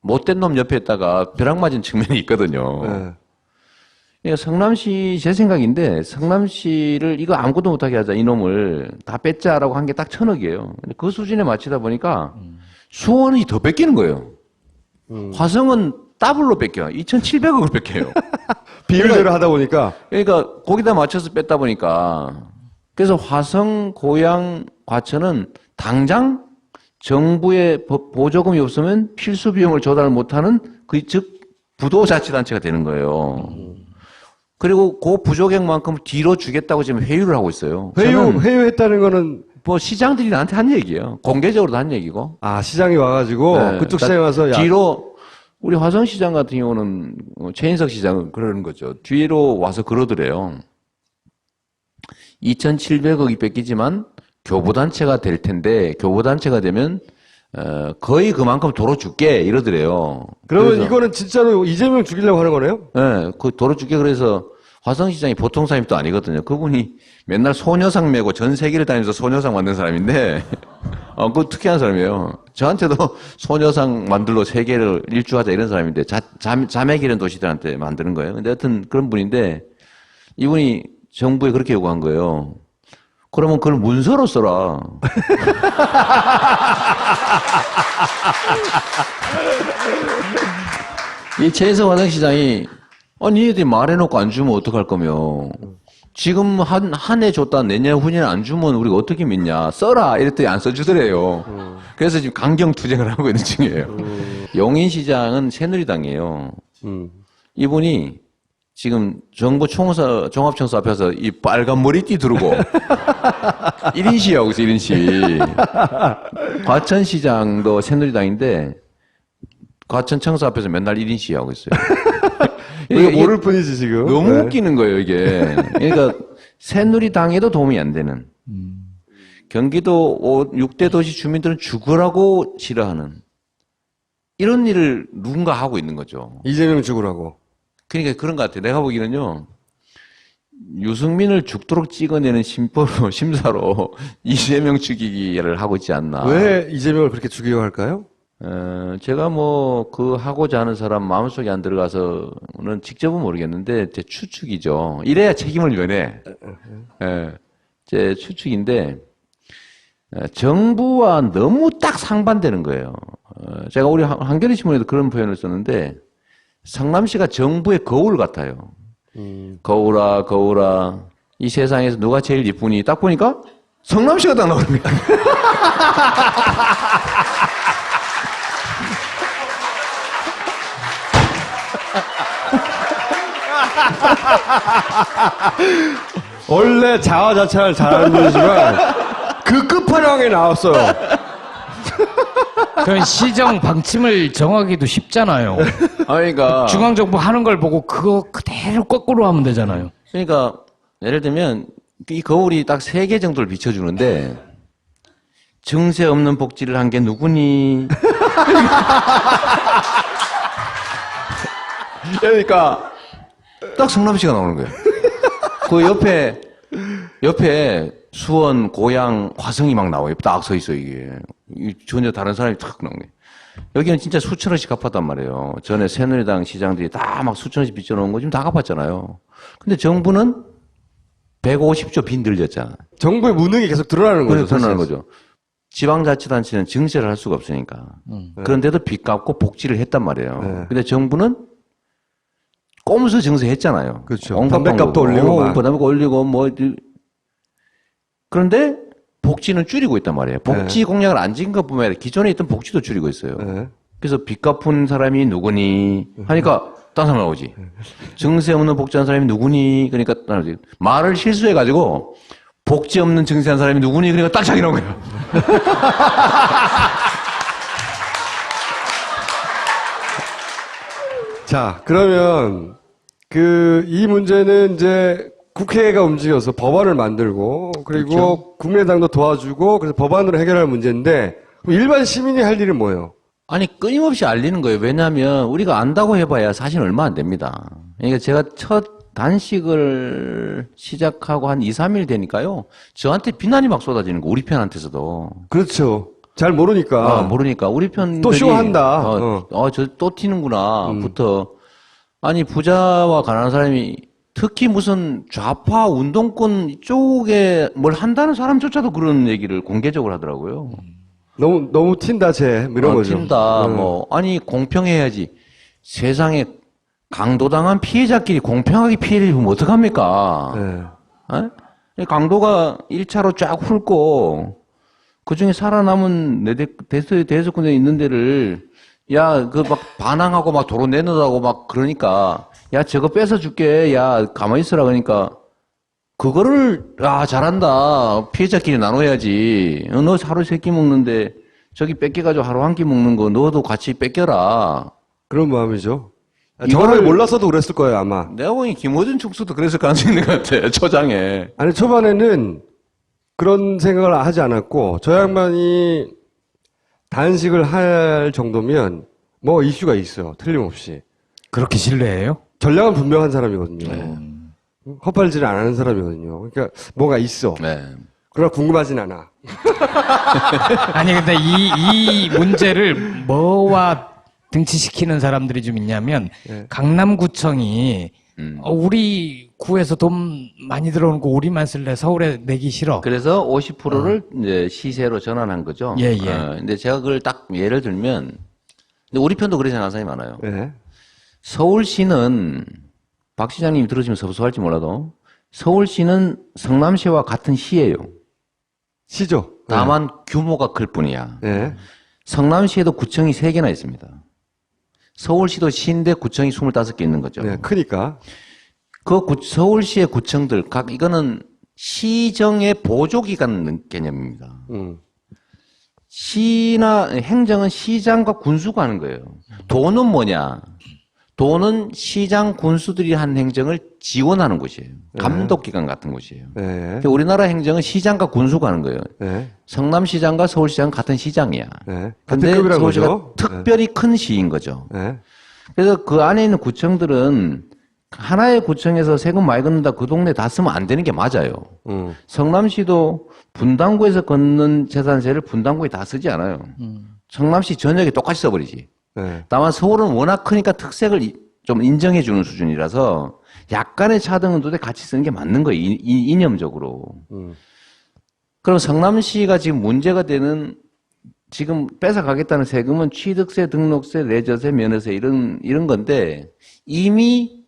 E: 못된 놈 옆에 있다가 벼락 맞은 측면이 있거든요.
D: 네.
E: 그러니까 성남시 제 생각인데 성남시를 이거 아무것도 못하게 하자 이놈을 다 뺏자라고 한 게 딱 1,000억이에요. 근데 그 수준에 맞추다 보니까 수원이 더 뺏기는 거예요. 화성은 더블로 뺏겨요. 2,700억을 뺏겨요.
D: 비율대로 하다 보니까.
E: 그러니까 거기다 맞춰서 뺐다 보니까 그래서 화성, 고양, 과천은 당장 정부의 보조금이 없으면 필수 비용을 조달 못하는 즉 부도자치단체가 되는 거예요. 그리고 그 부족액만큼 뒤로 주겠다고 지금 회유를 하고 있어요.
D: 회유했다는 거는
E: 뭐 시장들이 나한테 한 얘기예요. 공개적으로도 한 얘기고.
D: 시장이 와가지고
E: 네.
D: 그쪽 시장에 와서
E: 뒤로 우리 화성시장 같은 경우는 최인석 시장은 그러는 거죠. 뒤로 와서 그러더래요. 2,700억이 뺏기지만 교보단체가 될 텐데 교보단체가 되면 거의 그만큼 도로 줄게 이러더래요.
D: 그러면
E: 그래서,
D: 이거는 진짜로 이재명 죽이려고 하는 거네요?
E: 네, 그 도로 줄게 그래서 화성시장이 보통 사람이 또 아니거든요. 그분이 맨날 소녀상 메고 전 세계를 다니면서 소녀상 만든 사람인데 그 특이한 사람이에요. 저한테도 소녀상 만들러 세계를 일주하자 이런 사람인데, 자매 기른 도시들한테 만드는 거예요. 근데 하여튼 그런 분인데, 이분이 정부에 그렇게 요구한 거예요. 그러면 그걸 문서로 써라. 이 최인성 화장시장이, 니네들이 말해놓고 안 주면 어떡할 거며. 지금 한 해 줬다 내년 후년 안 주면 우리가 어떻게 믿냐. 써라. 이랬더니 안 써주더래요. 그래서 지금 강경투쟁을 하고 있는 중이에요. 용인시장은 새누리당이에요. 이분이 지금 정부 종합청사 앞에서 이 빨간 머리띠 두르고 1인 시위하고 있어요, 1인 시위. 과천시장도 새누리당인데 과천청사 앞에서 맨날 1인 시위하고 있어요.
D: 우리가 모를 뿐이지 지금.
E: 너무
D: 네.
E: 웃기는 거예요, 이게. 그러니까 새누리당에도 도움이 안 되는. 경기도 6대 도시 주민들은 죽으라고 싫어하는 이런 일을 누군가 하고 있는 거죠.
D: 이재명 죽으라고.
E: 그러니까 그런 것 같아요. 내가 보기에는요. 유승민을 죽도록 찍어내는 심사로 이재명 죽이기를 하고 있지 않나.
D: 왜 이재명을 그렇게 죽이려고 할까요?
E: 제가 그 하고자 하는 사람 마음속에 안 들어가서는 직접은 모르겠는데, 제 추측이죠. 이래야 책임을 면해. 제 추측인데, 정부와 너무 딱 상반되는 거예요. 제가 우리 한겨레 신문에도 그런 표현을 썼는데, 성남시가 정부의 거울 같아요. 거울아, 거울아, 이 세상에서 누가 제일 이쁘니? 딱 보니까 성남시가 딱 나오는 거야.
D: 원래 자화자찬을 잘하는 분이지만 그 끝판왕에 나왔어요.
F: 그런 시정 방침을 정하기도 쉽잖아요.
E: 그러니까
F: 중앙정부 하는 걸 보고 그거 그대로 거꾸로 하면 되잖아요.
E: 그러니까 예를 들면 이 거울이 딱 3개 정도를 비춰주는데 증세 없는 복지를 한 게 누구니? 그러니까 딱 성남시가 나오는 거예요. 그 옆에 수원, 고양, 화성이 막 나와요. 딱 서 있어 이게. 전혀 다른 사람이 탁 나온 거예요. 여기는 진짜 수천 원씩 갚았단 말이에요. 전에 새누리당 시장들이 다 막 수천 원씩 빚어놓은 거 지금 다 갚았잖아요. 근데 정부는 150조 빈 들렸잖아.
D: 정부의 무능이 계속 드러나는 거죠.
E: 드러나는 거죠. 지방자치단체는 증세를 할 수가 없으니까. 그런데도 빚 갚고 복지를 했단 말이에요.
D: 네.
E: 근데 정부는 꼼수 증세했잖아요.
D: 그렇죠. 담배값도 올리고 막.
E: 그다음에 올리고 그런데 복지는 줄이고 있단 말이에요. 복지 공약을 안 지킨 것 뿐만 아니라 기존에 있던 복지도 줄이고 있어요.
D: 네.
E: 그래서 빚 갚은 사람이 누구니 하니까 딴 사람 나오지. 증세 없는 복지한 사람이 누구니 그러니까 나오지. 말을 실수해가지고 복지 없는 증세한 사람이 누구니 그러니까 딱 자기 나온 거예요.
D: 자, 그러면 이 문제는 이제 국회가 움직여서 법안을 만들고 그리고
E: 그렇죠.
D: 국민의당도 도와주고 그래서 법안으로 해결할 문제인데 그럼 일반 시민이 할 일은 뭐예요?
E: 아니 끊임없이 알리는 거예요. 왜냐하면 우리가 안다고 해봐야 사실 얼마 안 됩니다. 그러니까 제가 첫 단식을 시작하고 한 2, 3일 되니까요. 저한테 비난이 막 쏟아지는 거. 우리 편한테서도.
D: 그렇죠. 잘 모르니까.
E: 모르니까 우리 편들이
D: 또 쇼한다.
E: 저 또 튀는구나. 부터 아니 부자와 가난한 사람이 특히 무슨 좌파 운동권 이쪽에 뭘 한다는 사람조차도 그런 얘기를 공개적으로 하더라고요.
D: 너무 튄다 쟤 이런 거죠.
E: 튄다. 아니 공평해야지. 세상에 강도당한 피해자끼리 공평하게 피해를 입으면 어떡합니까?
D: 네.
E: 강도가 1차로 쫙 훑고 그중에 살아남은 대서권에 있는 데를 막 반항하고 막 도로 내놓으라고 막 그러니까 저거 뺏어줄게. 가만히 있으라 그러니까 그거를 잘한다. 피해자끼리 나눠야지. 너 하루 3끼 먹는데 저기 뺏겨가지고 하루 1끼 먹는 거 너도 같이 뺏겨라.
D: 그런 마음이죠.
E: 이거를-
D: 저를 몰라서도 그랬을 거예요 아마.
E: 내가 보기엔 김어준 총수도 그랬을 가능성이 있는 것 같아. 초장에.
D: 아니 초반에는 그런 생각을 하지 않았고 저 양반이 단식을 할 정도면 뭐 이슈가 있어요. 틀림없이.
F: 그렇게 신뢰해요?
D: 전략은 분명한 사람이거든요. 헛발질을 안 하는 사람이거든요. 그러니까 뭐가 있어.
E: 네.
D: 그러나 궁금하진 않아.
F: 아니 근데 이 문제를 뭐와 등치시키는 사람들이 좀 있냐면
D: 네.
F: 강남구청이 우리 구에서 돈 많이 들어오는 거 우리만 쓸래 서울에 내기 싫어.
E: 그래서 50%를 이제 시세로 전환한 거죠.
F: 예, 예.
E: 근데 제가 그걸 딱 예를 들면, 근데 우리 편도 그렇게 생각하는 사람이 많아요.
D: 네.
E: 서울시는, 박 시장님이 들으시면 섭섭할지 몰라도, 서울시는 성남시와 같은 시예요.
D: 시죠.
E: 다만 규모가 클 뿐이야.
D: 네.
E: 성남시에도 구청이 3개나 있습니다. 서울시도 시인데 구청이 25개 있는 거죠.
D: 네. 크니까.
E: 서울시의 구청들, 이거는 시정의 보조기관 개념입니다. 시나 행정은 시장과 군수가 하는 거예요. 도는 뭐냐? 도는 시장 군수들이 한 행정을 지원하는 곳이에요. 감독기관 같은 곳이에요.
D: 네.
E: 그러니까 우리나라 행정은 시장과 군수가 하는 거예요.
D: 네.
E: 성남시장과 서울시장은 같은 시장이야.
D: 네.
E: 근데
D: 같은 급이란
E: 서울시가
D: 거죠.
E: 특별히 큰 시인 거죠.
D: 네.
E: 그래서 그 안에 있는 구청들은 하나의 구청에서 세금 많이 걷는다 그 동네 다 쓰면 안 되는 게 맞아요. 성남시도 분당구에서 걷는 재산세를 분당구에 다 쓰지 않아요. 성남시 전역에 똑같이 써버리지.
D: 네.
E: 다만 서울은 워낙 크니까 특색을 좀 인정해 주는 수준이라서 약간의 차등은 도대 같이 쓰는 게 맞는 거예요. 이념적으로. 그럼 성남시가 지금 문제가 되는 지금 뺏어가겠다는 세금은 취득세, 등록세, 레저세, 면허세 이런 건데 이미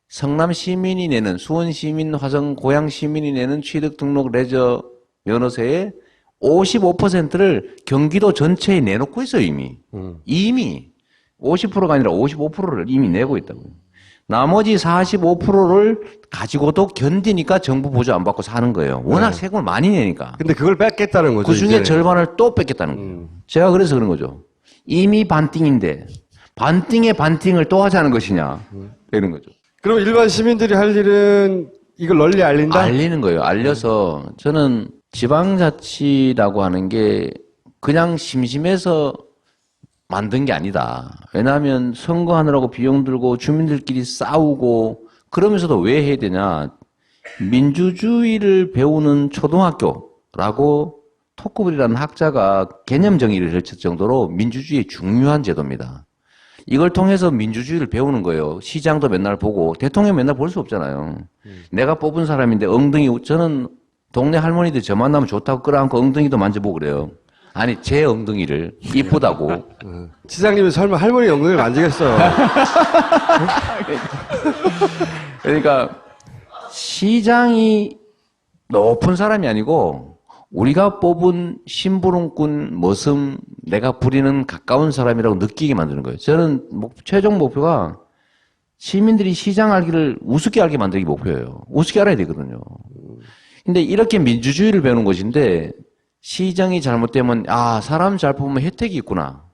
E: 성남 시민이 내는 수원 시민, 화성 고양 시민이 내는 취득, 등록, 레저, 면허세의 55%를 경기도 전체에 내놓고 있어요, 이미. 이미 50%가 아니라 55%를 이미 내고 있다고요. 나머지 45%를 가지고도 견디니까 정부 보조 안 받고 사는 거예요. 워낙 세금을 많이 내니까.
D: 근데 그걸 뺏겠다는 거죠.
E: 그 중에
D: 이제.
E: 절반을 또 뺏겠다는 거예요. 제가 그래서 그런 거죠. 이미 반띵인데 반띵에 반띵을 또 하자는 것이냐 이런 거죠.
D: 그럼 일반 시민들이 할 일은 이걸 널리 알린다?
E: 알리는 거예요. 알려서 저는 지방자치라고 하는 게 그냥 심심해서 만든 게 아니다. 왜냐하면 선거하느라고 비용 들고 주민들끼리 싸우고 그러면서도 왜 해야 되냐. 민주주의를 배우는 초등학교라고 토크블이라는 학자가 개념 정의를 펼칠 정도로 민주주의의 중요한 제도입니다. 이걸 통해서 민주주의를 배우는 거예요. 시장도 맨날 보고 대통령 맨날 볼 수 없잖아요. 내가 뽑은 사람인데 엉덩이 저는 동네 할머니들 저 만나면 좋다고 끌어안고 엉덩이도 만져보고 그래요. 아니 제 엉덩이를 이쁘다고.
D: 시장님이 설마 할머니 엉덩이를 만지겠어요?
E: 그러니까 시장이 높은 사람이 아니고 우리가 뽑은 심부름꾼 머슴 내가 부리는 가까운 사람이라고 느끼게 만드는 거예요. 저는 최종 목표가 시민들이 시장 알기를 우습게 알게 만들기 목표예요. 우습게 알아야 되거든요. 근데 이렇게 민주주의를 배우는 것인데 시장이 잘못되면 아 사람 잘 뽑으면 혜택이 있구나.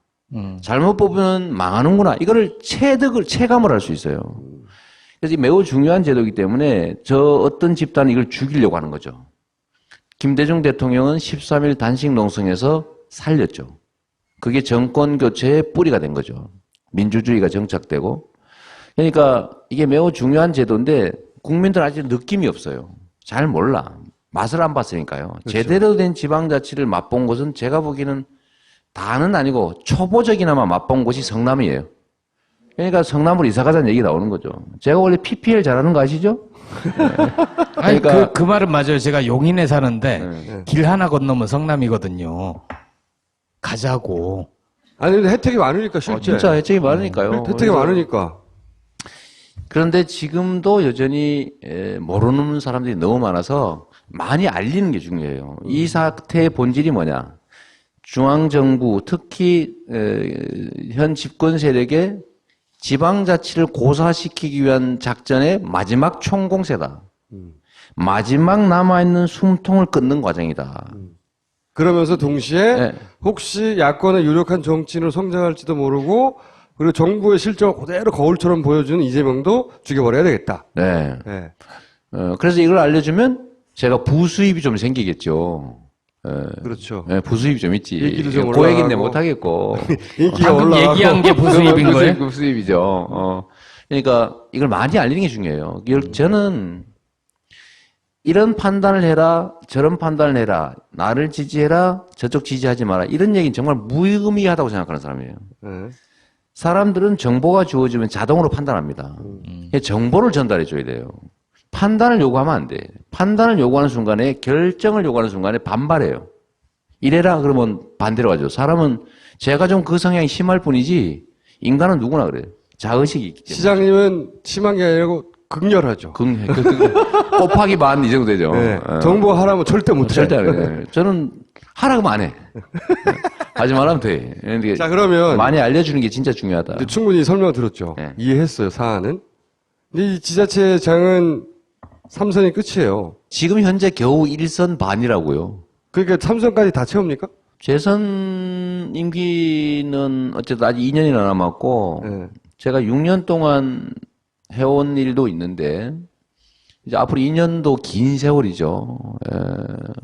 E: 잘못 뽑으면 망하는구나. 이거를 체감을 할 수 있어요. 그래서 매우 중요한 제도이기 때문에 저 어떤 집단이 이걸 죽이려고 하는 거죠. 김대중 대통령은 13일 단식 농성에서 살렸죠. 그게 정권 교체의 뿌리가 된 거죠. 민주주의가 정착되고. 그러니까 이게 매우 중요한 제도인데 국민들 아직 느낌이 없어요. 잘 몰라. 맛을 안 봤으니까요. 그렇죠. 제대로 된 지방자치를 맛본 곳은 제가 보기에는 다는 아니고 초보적이나마 맛본 곳이 성남이에요. 그러니까 성남으로 이사 가자는 얘기 나오는 거죠. 제가 원래 PPL 잘하는 거 아시죠? 네.
F: 아니,
E: 그러니까
F: 그 말은 맞아요. 제가 용인에 사는데 길 하나 건너면 성남이거든요. 가자고.
D: 아니 근데 혜택이 많으니까 실제.
E: 진짜 혜택이 많으니까요.
D: 혜택이 많으니까.
E: 그런데 지금도 여전히 모르는 사람들이 너무 많아서 많이 알리는 게 중요해요. 이 사태의 본질이 뭐냐. 중앙정부 특히 현 집권 세력의 지방자치를 고사시키기 위한 작전의 마지막 총공세다. 마지막 남아있는 숨통을 끊는 과정이다.
D: 그러면서 동시에
E: 네.
D: 혹시 야권의 유력한 정치인으로 성장할지도 모르고 그리고 정부의 실정을 그대로 거울처럼 보여주는 이재명도 죽여버려야 되겠다.
E: 네.
D: 네.
E: 그래서 이걸 알려주면 제가 부수입이 좀 생기겠죠.
D: 그렇죠.
E: 네, 부수입이 좀 있지.
D: 인기도 좀
E: 그 얘기는
D: 올라가고.
E: 못하겠고.
D: 인기가
F: 방금
D: 올라가고.
F: 얘기한 게 부수입인 거예요?
E: 부수입이죠. 그러니까 이걸 많이 알리는 게 중요해요. 저는 이런 판단을 해라, 저런 판단을 해라, 나를 지지해라, 저쪽 지지하지 마라. 이런 얘기는 정말 무의미하다고 생각하는 사람이에요.
D: 네.
E: 사람들은 정보가 주어지면 자동으로 판단합니다. 정보를 전달해 줘야 돼요. 판단을 요구하면 안 돼. 판단을 요구하는 순간에, 결정을 요구하는 순간에 반발해요. 이래라 그러면 반대로 하죠. 사람은 제가 좀 그 성향이 심할 뿐이지 인간은 누구나 그래요. 자의식이 있기 때문에.
D: 시장님은 심한 게 아니고 극렬하죠.
E: 곱하기 반 이 정도 되죠.
D: 네.
E: 어.
D: 정보 하라면 절대 못해.
E: 절대 안 해요. 저는 하라 그러면 안 해. 하지 말라면 돼. 그러니까
D: 자, 그러면
E: 많이 알려주는 게 진짜 중요하다.
D: 이제 충분히 설명 들었죠.
E: 네.
D: 이해했어요, 사안은. 근데 이 지자체장은 3선이 끝이에요.
E: 지금 현재 겨우 1선 반이라고요.
D: 그러니까 3선까지 다 채웁니까?
E: 재선 임기는 어쨌든 아직 2년이나 남았고
D: 네.
E: 제가 6년 동안 해온 일도 있는데 이제 앞으로 2년도 긴 세월이죠.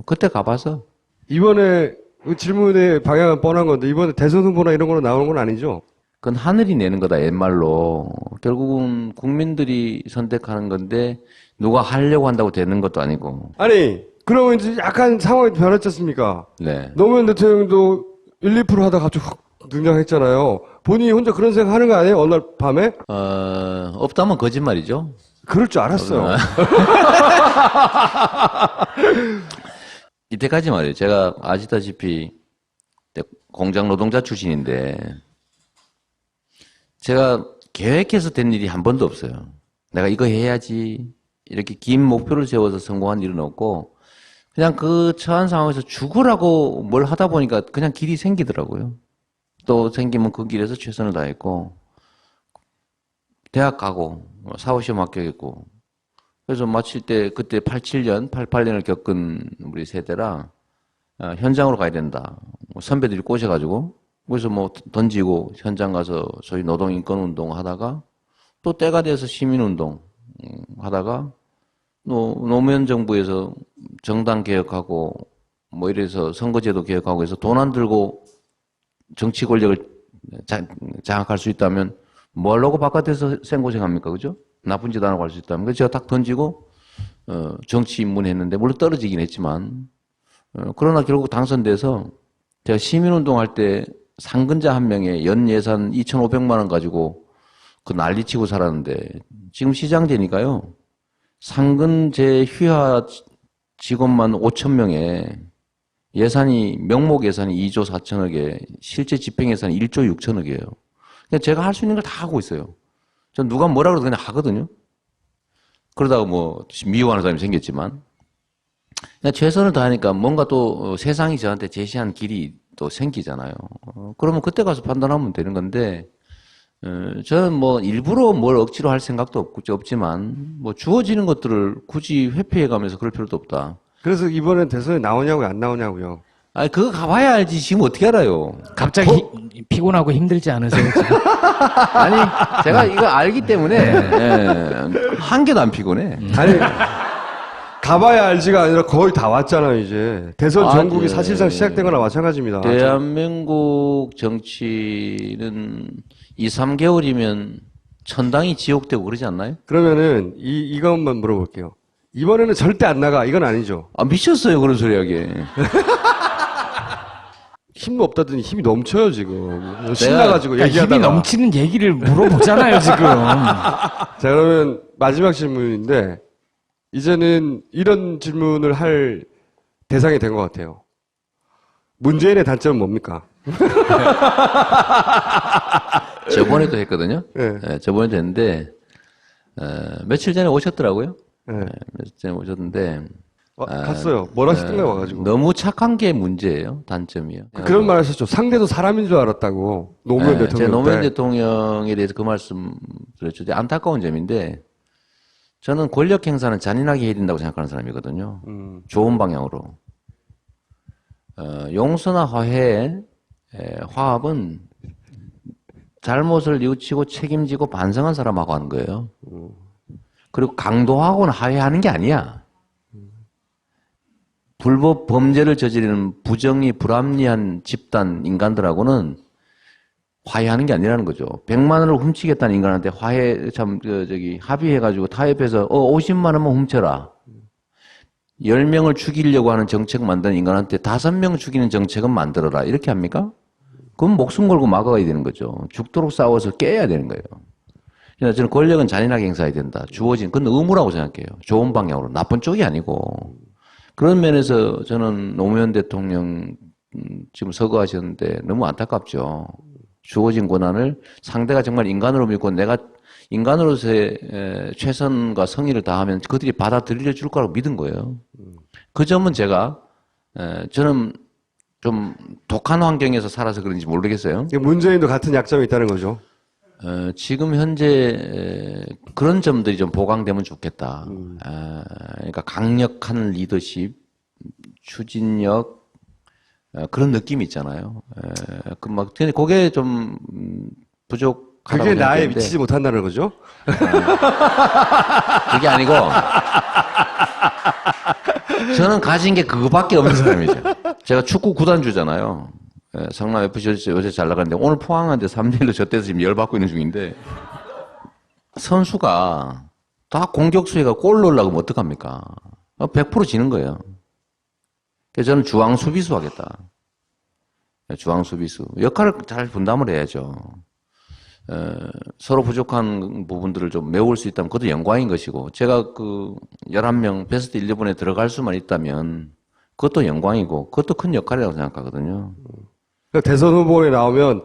E: 그때 가봐서
D: 이번에 그 질문의 방향은 뻔한 건데 이번에 대선 후보나 이런 거로 나오는 건 아니죠?
E: 그건 하늘이 내는 거다 옛말로. 결국은 국민들이 선택하는 건데 누가 하려고 한다고 되는 것도 아니고.
D: 아니, 그러면 이제 약간 상황이 변했지 않습니까?
E: 네.
D: 노무현 대통령도 1, 2% 하다가 갑자기 확 등장했잖아요. 본인이 혼자 그런 생각 하는 거 아니에요? 어느 날 밤에?
E: 없다면 거짓말이죠.
D: 그럴 줄 알았어요.
E: 이때까지 말이에요. 제가 아시다시피 공장 노동자 출신인데 제가 계획해서 된 일이 한 번도 없어요. 내가 이거 해야지 이렇게 긴 목표를 세워서 성공한 일은 없고 그냥 그 처한 상황에서 죽으라고 뭘 하다 보니까 그냥 길이 생기더라고요. 또 생기면 그 길에서 최선을 다했고 대학 가고 사후시험 합격했고 그래서 마칠 때 그때 87년, 88년을 겪은 우리 세대라 현장으로 가야 된다. 선배들이 꼬셔가지고 그래서 뭐 던지고 현장 가서 소위 노동인권운동 하다가 또 때가 돼서 시민운동 하다가 노무현 정부에서 정당 개혁하고 뭐 이래서 선거제도 개혁하고 해서 돈 안 들고 정치 권력을 장악할 수 있다면 뭐 하려고 바깥에서 생고생합니까? 그죠? 나쁜 짓 안 하고 할 수 있다면. 그래서 제가 딱 던지고 정치 입문했는데 물론 떨어지긴 했지만 그러나 결국 당선돼서 제가 시민운동할 때 상근자 한 명에 연 예산 2,500만 원 가지고 그 난리치고 살았는데 지금 시장 되니까요. 상근제 휘하 직원만 5,000명에 예산이 명목 예산이 2조 4천억에 실제 집행 예산이 1조 6천억이에요. 그냥 제가 할 수 있는 걸 다 하고 있어요. 전 누가 뭐라 그래도 그냥 하거든요. 그러다가 뭐 미워하는 사람이 생겼지만 그냥 최선을 다하니까 뭔가 또 세상이 저한테 제시한 길이 또 생기잖아요. 그러면 그때 가서 판단하면 되는 건데 저는 뭐 일부러 뭘 억지로 할 생각도 없지만 뭐 주어지는 것들을 굳이 회피해가면서 그럴 필요도 없다.
D: 그래서 이번엔 대선에 나오냐고요, 안 나오냐고요.
E: 아니 그거 가봐야 알지. 지금 어떻게 알아요?
F: 갑자기 피곤하고 힘들지 않으세요? 지금?
E: 아니 제가 이거 알기 때문에 한 개도 안 피곤해.
D: 아니, 가봐야 알지가 아니라 거의 다 왔잖아요, 이제. 대선 전국이
E: 네.
D: 사실상 시작된 거나 마찬가지입니다.
E: 대한민국 정치는 2, 3개월이면 천당이 지옥되고 그러지 않나요?
D: 그러면은 이것만 물어볼게요. 이번에는 절대 안 나가. 이건 아니죠.
E: 아 미쳤어요 그런 소리 하게.
D: 힘도 없다더니 힘이 넘쳐요, 지금. 신나가지고
F: 그러니까
D: 얘기하다가.
F: 힘이 넘치는 얘기를 물어보잖아요, 지금.
D: 자, 그러면 마지막 질문인데, 이제는 이런 질문을 할 대상이 된 것 같아요. 문재인의 단점은 뭡니까?
E: 저번에도 했거든요.
D: 네.
E: 네, 저번에도 했는데 며칠 전에 오셨더라고요.
D: 네.
E: 며칠 전에 오셨는데
D: 갔어요. 뭘 하시던가 와가지고.
E: 너무 착한 게 문제예요. 단점이요.
D: 그런 말 하셨죠. 상대도 사람인 줄 알았다고. 노무현 대통령
E: 제 노무현
D: 때.
E: 대통령에 대해서 그 말씀 드렸죠. 안타까운 점인데 저는 권력 행사는 잔인하게 해야 된다고 생각하는 사람이거든요. 좋은 방향으로. 용서나 화해, 화합은 잘못을 뉘우치고 책임지고 반성한 사람하고 하는 거예요. 그리고 강도하고는 화해하는 게 아니야. 불법 범죄를 저지르는 부정이 불합리한 집단 인간들하고는 화해하는 게 아니라는 거죠. 100만 원을 훔치겠다는 인간한테 합의해가지고 타협해서 50만 원만 훔쳐라. 10명을 죽이려고 하는 정책 만드는 인간한테 5명 죽이는 정책은 만들어라. 이렇게 합니까? 그럼 목숨 걸고 막아야 되는 거죠. 죽도록 싸워서 깨야 되는 거예요. 그래서 저는 권력은 잔인하게 행사해야 된다. 주어진, 그건 의무라고 생각해요. 좋은 방향으로. 나쁜 쪽이 아니고. 그런 면에서 저는 노무현 대통령 지금 서거하셨는데 너무 안타깝죠. 주어진 권한을 상대가 정말 인간으로 믿고 내가 인간으로서의 최선과 성의를 다하면 그들이 받아들여 줄 거라고 믿은 거예요. 그 점은 저는 좀 독한 환경에서 살아서 그런지 모르겠어요.
D: 문재인도 같은 약점이 있다는 거죠.
E: 지금 현재 그런 점들이 좀 보강되면 좋겠다. 그러니까 강력한 리더십, 추진력, 그런 느낌이 있잖아요. 근데 그게 좀 부족하다고
D: 그게 나에
E: 생각했는데
D: 미치지 못한다는 거죠.
E: 그게 아니고 저는 가진 게 그거밖에 없는 사람이죠. 제가 축구 구단주잖아요. 성남 FC 요새 잘 나가는데 오늘 포항한테 3대1로 졌대서 지금 열받고 있는 중인데 선수가 다 공격수가 골 넣으려고 하면 어떡합니까? 100% 지는 거예요. 그래서 저는 중앙 수비수 하겠다. 중앙 수비수. 역할을 잘 분담을 해야죠. 서로 부족한 부분들을 좀 메울 수 있다면 그것도 영광인 것이고 제가 그 11명 베스트 11에 들어갈 수만 있다면 그것도 영광이고 그것도 큰 역할이라고 생각하거든요.
D: 대선 후보에 나오면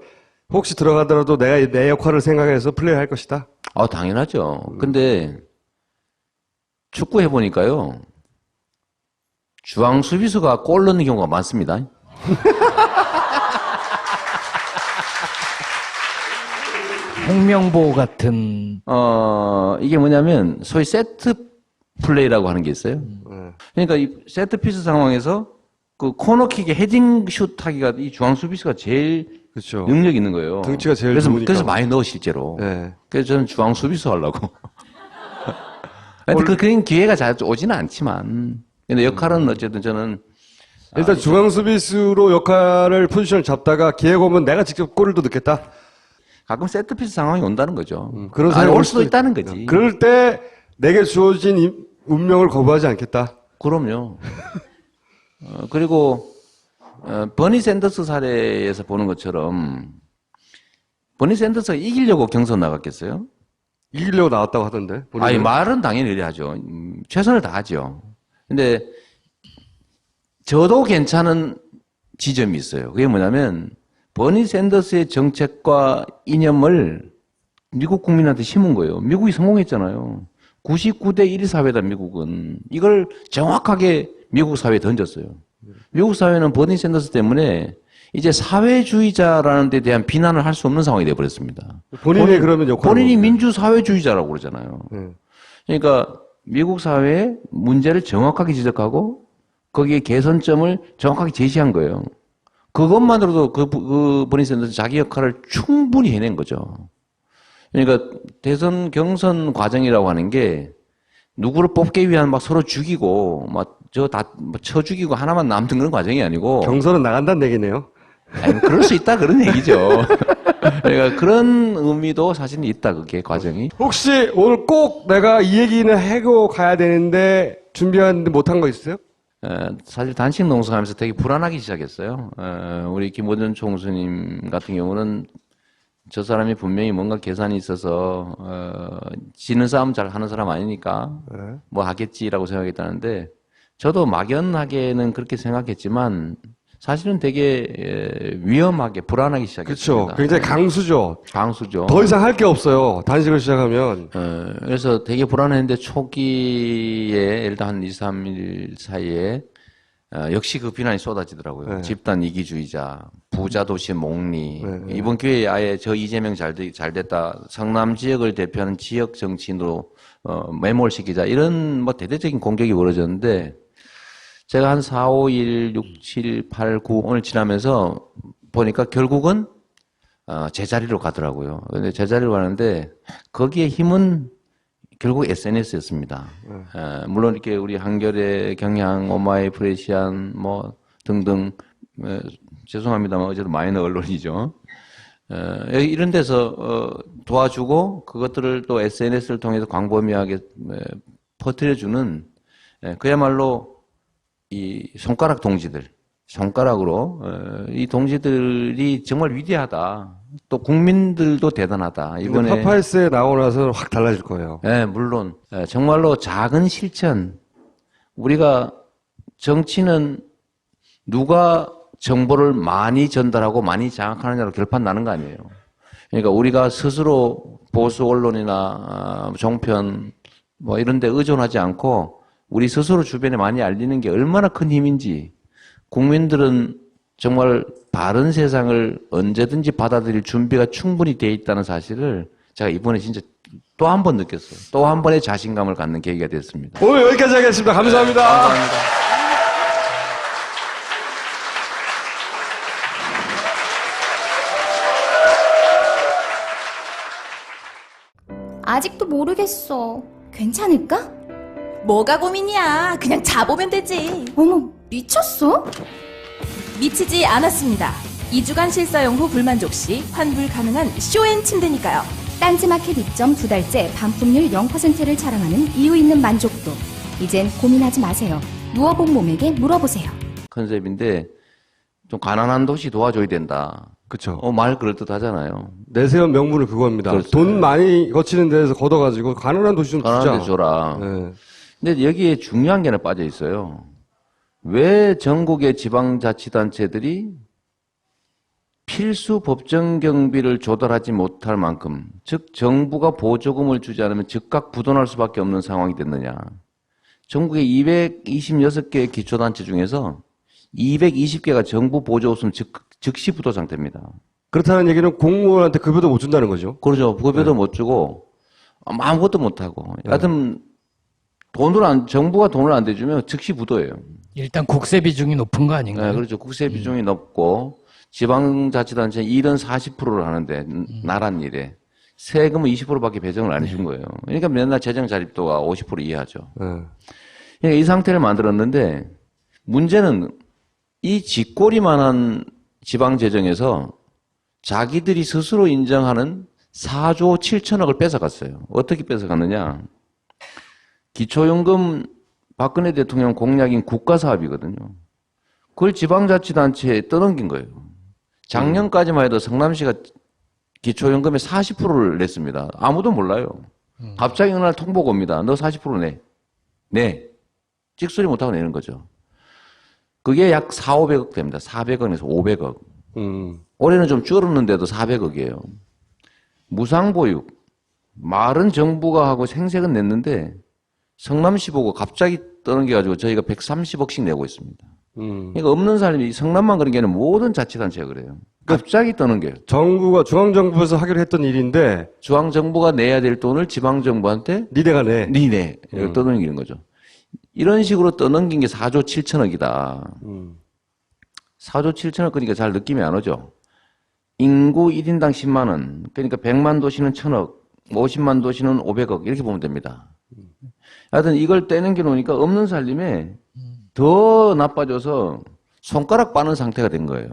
D: 혹시 들어가더라도 내가 내 역할을 생각해서 플레이할 것이다.
E: 당연하죠. 근데 축구 해보니까요. 중앙 수비수가 골 넣는 경우가 많습니다.
F: 홍명보 같은
E: 이게 뭐냐면 소위 세트 플레이라고 하는 게 있어요. 그러니까 이 세트 피스 상황에서 그 코너킥에 헤딩 슛 하기가 이 중앙 수비수가 제일
D: 그렇죠.
E: 능력 있는 거예요.
D: 등치가 제일
E: 그래서
D: 좋으니까.
E: 그래서 많이 넣어 실제로.
D: 네.
E: 그래서 저는 중앙 수비수 하려고. 그런 기회가 잘 오지는 않지만 근데 역할은 어쨌든 저는
D: 일단 중앙 수비수로 역할을 포지션을 잡다가 기회가 오면 내가 직접 골을 또 넣겠다.
E: 가끔 세트피스 상황이 온다는 거죠.
D: 그런
E: 아니,
D: 상황이
E: 올 수도 있다는 거지.
D: 그럴 때 내게 주어진 운명을 거부하지 않겠다.
E: 그럼요. 그리고 버니 샌더스 사례에서 보는 것처럼 버니 샌더스가 이기려고 경선 나갔겠어요?
D: 이기려고 나왔다고 하던데.
E: 아니 말은 당연히 이래 하죠. 최선을 다하죠. 근데 저도 괜찮은 지점이 있어요. 그게 뭐냐면 버니 샌더스의 정책과 이념을 미국 국민한테 심은 거예요. 미국이 성공했잖아요. 99대 1의 사회다, 미국은. 이걸 정확하게 미국 사회에 던졌어요. 미국 사회는 버니 샌더스 때문에 이제 사회주의자라는 데 대한 비난을 할 수 없는 상황이 되어버렸습니다.
D: 그러면 역할을
E: 본인이
D: 뭡니까?
E: 민주사회주의자라고 그러잖아요. 그러니까 미국 사회의 문제를 정확하게 지적하고 거기에 개선점을 정확하게 제시한 거예요. 그것만으로도 그 버니 샌더스 자기 역할을 충분히 해낸 거죠. 그러니까 대선 경선 과정이라고 하는 게 누구를 뽑기 위한 막 서로 죽이고 막 쳐 죽이고 하나만 남는 그런 과정이 아니고
D: 경선은 나간다는 얘기네요.
E: 아니, 그럴 수 있다 그런 얘기죠. 그러니까 그런 의미도 사실 있다 그게 과정이.
D: 혹시 오늘 꼭 내가 이 얘기는 하고 가야 되는데 준비하는데 못한 거 있어요?
E: 사실 단식 농성하면서 되게 불안하기 시작했어요. 우리 김호준 총수님 같은 경우는 저 사람이 분명히 뭔가 계산이 있어서 지는 싸움 잘 하는 사람 아니니까 뭐 하겠지라고 생각했다는데 저도 막연하게는 그렇게 생각했지만 사실은 되게 위험하게 불안하기 시작했습니다.
D: 그렇죠. 굉장히 강수죠.
E: 강수죠.
D: 더 이상 할 게 없어요. 단식을 시작하면.
E: 그래서 되게 불안했는데 초기에 일단 한 2, 3일 사이에 역시 그 비난이 쏟아지더라고요.
D: 네.
E: 집단 이기주의자, 부자 도시 목리.
D: 네.
E: 이번 기회에 아예 저 이재명 잘 됐다. 성남 지역을 대표하는 지역 정치인으로 매몰시키자. 이런 뭐 대대적인 공격이 벌어졌는데 제가 한 4, 5, 1, 6, 7, 8, 9 오늘 지나면서 보니까 결국은 제자리로 가더라고요. 근데 제자리로 가는데 거기에 힘은 결국 SNS였습니다. 물론 이렇게 우리 한겨레, 경향, 오마이, 프레시안 뭐 등등 죄송합니다만 어쨌든 마이너 언론이죠. 이런 데서 도와주고 그것들을 또 SNS를 통해서 광범위하게 퍼뜨려주는 그야말로 이 손가락 동지들, 손가락으로 이 동지들이 정말 위대하다. 또 국민들도 대단하다.
D: 이번에
E: 이번에
D: 파파이스에 나오고 나서 확 달라질 거예요.
E: 네, 물론 정말로 작은 실천. 우리가 정치는 누가 정보를 많이 전달하고 많이 장악하느냐로 결판 나는 거 아니에요. 그러니까 우리가 스스로 보수 언론이나 종편 뭐 이런 데 의존하지 않고 우리 스스로 주변에 많이 알리는 게 얼마나 큰 힘인지 국민들은 정말 바른 세상을 언제든지 받아들일 준비가 충분히 돼 있다는 사실을 제가 이번에 진짜 또 한 번 느꼈어요. 또 한 번의 자신감을 갖는 계기가 됐습니다.
D: 오늘 여기까지 하겠습니다. 감사합니다.
E: 감사합니다.
G: 아직도 모르겠어. 괜찮을까?
H: 뭐가 고민이야. 그냥 자보면 되지.
G: 어머, 미쳤어?
H: 미치지 않았습니다. 2주간 실사용 후 불만족 시 환불 가능한 쇼앤 침대니까요.
G: 딴지마켓 입점 2달째 반품률 0%를 자랑하는 이유 있는 만족도. 이젠 고민하지 마세요. 누워본 몸에게 물어보세요.
E: 컨셉인데 좀 가난한 도시 도와줘야 된다.
D: 그렇죠.
E: 말 그럴듯하잖아요.
D: 내세운 명분은 그겁니다.
E: 그렇죠.
D: 돈 많이 거치는 데에서 걷어가지고 가난한 도시 좀
E: 가난한 데
D: 주자.
E: 줘라.
D: 네.
E: 근데 여기에 중요한 게 하나 빠져 있어요. 왜 전국의 지방자치단체들이 필수 법정 경비를 조달하지 못할 만큼, 즉 정부가 보조금을 주지 않으면 즉각 부도날 수밖에 없는 상황이 됐느냐. 전국의 226개 기초단체 중에서 220개가 정부 보조 없으면 즉시 부도 상태입니다.
D: 그렇다는 얘기는 공무원한테 급여도 못 준다는 거죠.
E: 그렇죠. 급여도 못 주고 아무것도 못 하고. 여하튼 정부가 돈을 안 대주면 즉시 부도예요.
F: 일단 국세 비중이 높은 거 아닌가요?
E: 네, 그렇죠. 국세 비중이 높고 지방자치단체 일은 40%를 하는데 나란 일에 세금은 20%밖에 배정을 안 해준 거예요. 그러니까 맨날 재정 자립도가 50% 이하죠.
D: 네.
E: 그러니까 이 상태를 만들었는데 문제는 이 쥐꼬리만한 지방재정에서 자기들이 스스로 인정하는 4조 7천억을 뺏어갔어요. 어떻게 뺏어갔느냐. 기초연금 박근혜 대통령 공약인 국가사업이거든요. 그걸 지방자치단체에 떠넘긴 거예요. 작년까지만 해도 성남시가 기초연금의 40%를 냈습니다. 아무도 몰라요. 갑자기 어느 날 통보가 옵니다. 너 40% 내. 네. 찍소리 못하고 내는 거죠. 그게 약 4,500억 됩니다. 400억에서 500억. 올해는 좀 줄었는데도 400억이에요. 무상보육. 말은 정부가 하고 생색은 냈는데 성남시 보고 갑자기 떠넘겨가지고 저희가 130억씩 내고 있습니다. 그러니까 없는 사람이 성남만 그런 게 아니라 모든 자치단체가 그래요. 갑자기 떠넘겨요.
D: 정부가 중앙정부에서 하기로 했던 일인데
E: 중앙정부가 내야 될 돈을 지방정부한테
D: 니네가 내.
E: 니네 이렇게 떠넘기는 거죠. 이런 식으로 떠넘긴 게 4조 7천억이다. 4조 7천억 그러니까 잘 느낌이 안 오죠. 인구 1인당 10만 원. 그러니까 100만 도시는 1,000억, 50만 도시는 500억 이렇게 보면 됩니다. 하여튼 이걸 떼는 게 놓으니까 없는 살림에 더 나빠져서 손가락 빠는 상태가 된 거예요.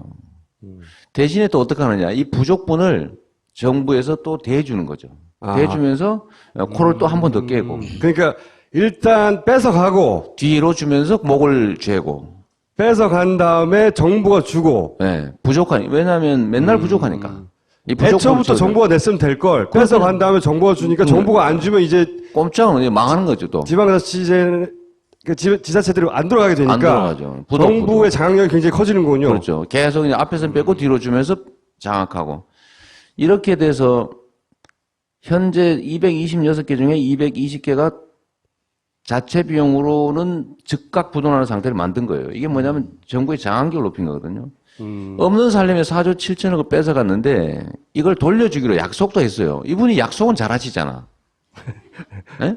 E: 대신에 또 어떻게 하느냐. 이 부족분을 정부에서 또 대주는 거죠. 대주면서 코를 또 한 번 더 깨고.
D: 그러니까 일단 뺏어가고
E: 뒤로 주면서 목을 죄고.
D: 뺏어간 다음에 정부가 주고.
E: 네, 부족하니. 왜냐하면 맨날 부족하니까. 이
D: 애초부터 정부가 냈으면 될 걸. 뺏어간 다음에 정부가 주니까 정부가 안 주면 이제
E: 꼼짝은 망하는 거죠 또.
D: 지방자치제 지자체들이 안 돌아가게 되니까
E: 안 돌아가죠.
D: 정부의 장악력이 굉장히 커지는군요.
E: 그렇죠. 계속 이제 앞에서는 뺏고 뒤로 주면서 장악하고. 이렇게 돼서 현재 226개 중에 220개가 자체 비용으로는 즉각 부도나는 상태를 만든 거예요. 이게 뭐냐면 정부의 장악력을 높인 거거든요. 없는 살림에 4조 7천억을 뺏어갔는데 이걸 돌려주기로 약속도 했어요. 이분이 약속은 잘하시잖아. 네?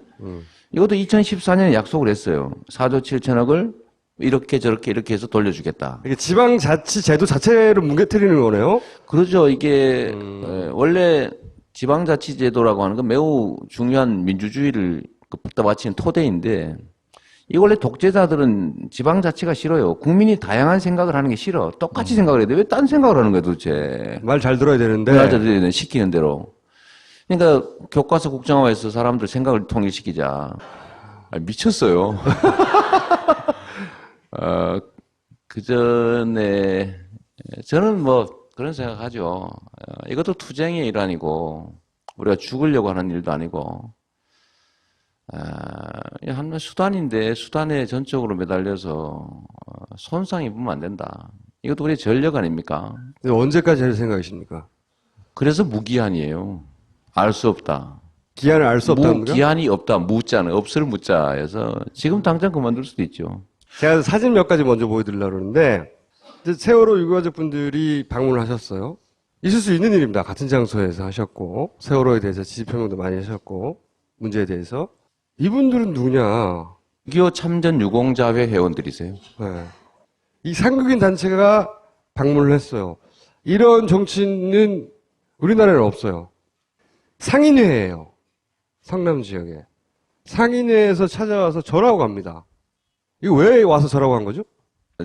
E: 이것도 2014년에 약속을 했어요. 4조 7천억을 이렇게 저렇게 이렇게 해서 돌려주겠다.
D: 이게 지방자치제도 자체를 뭉개뜨리는 거네요.
E: 그렇죠. 이게 원래 지방자치제도라고 하는 건 매우 중요한 민주주의를 바치는 토대인데 이 원래 독재자들은 지방자치가 싫어요. 국민이 다양한 생각을 하는 게 싫어. 똑같이 생각을 해야 돼. 왜 딴 생각을 하는 거야 도대체.
D: 말 잘 들어야 되는데.
E: 네. 시키는 대로. 그러니까 교과서 국정화해서 사람들 생각을 통일시키자. 미쳤어요. 그 전에, 저는 뭐 그런 생각하죠. 이것도 투쟁의 일환이고, 우리가 죽으려고 하는 일도 아니고, 한 수단인데, 수단에 전적으로 매달려서 손상 입으면 안 된다. 이것도 우리의 전력 아닙니까?
D: 근데 언제까지 할 생각이십니까?
E: 그래서 무기한이에요. 알 수 없다.
D: 기한을 알 수 없다는 거요?
E: 기한이 없다. 무자는 없을 무자에서 지금 당장 그만둘 수도 있죠.
D: 제가 사진 몇 가지 먼저 보여드리려고 그러는데, 이제 세월호 유가족 분들이 방문을 하셨어요. 있을 수 있는 일입니다. 같은 장소에서 하셨고, 세월호에 대해서 지지표명도 많이 하셨고, 문제에 대해서. 이분들은 누구냐?
E: 6.25 참전 유공자회 회원들이세요.
D: 네. 이 상극인 단체가 방문을 했어요. 이런 정치는 우리나라에는 없어요. 상인회예요. 성남 지역에. 상인회에서 찾아와서 절하고 갑니다. 이거 왜 와서 절하고 간 거죠?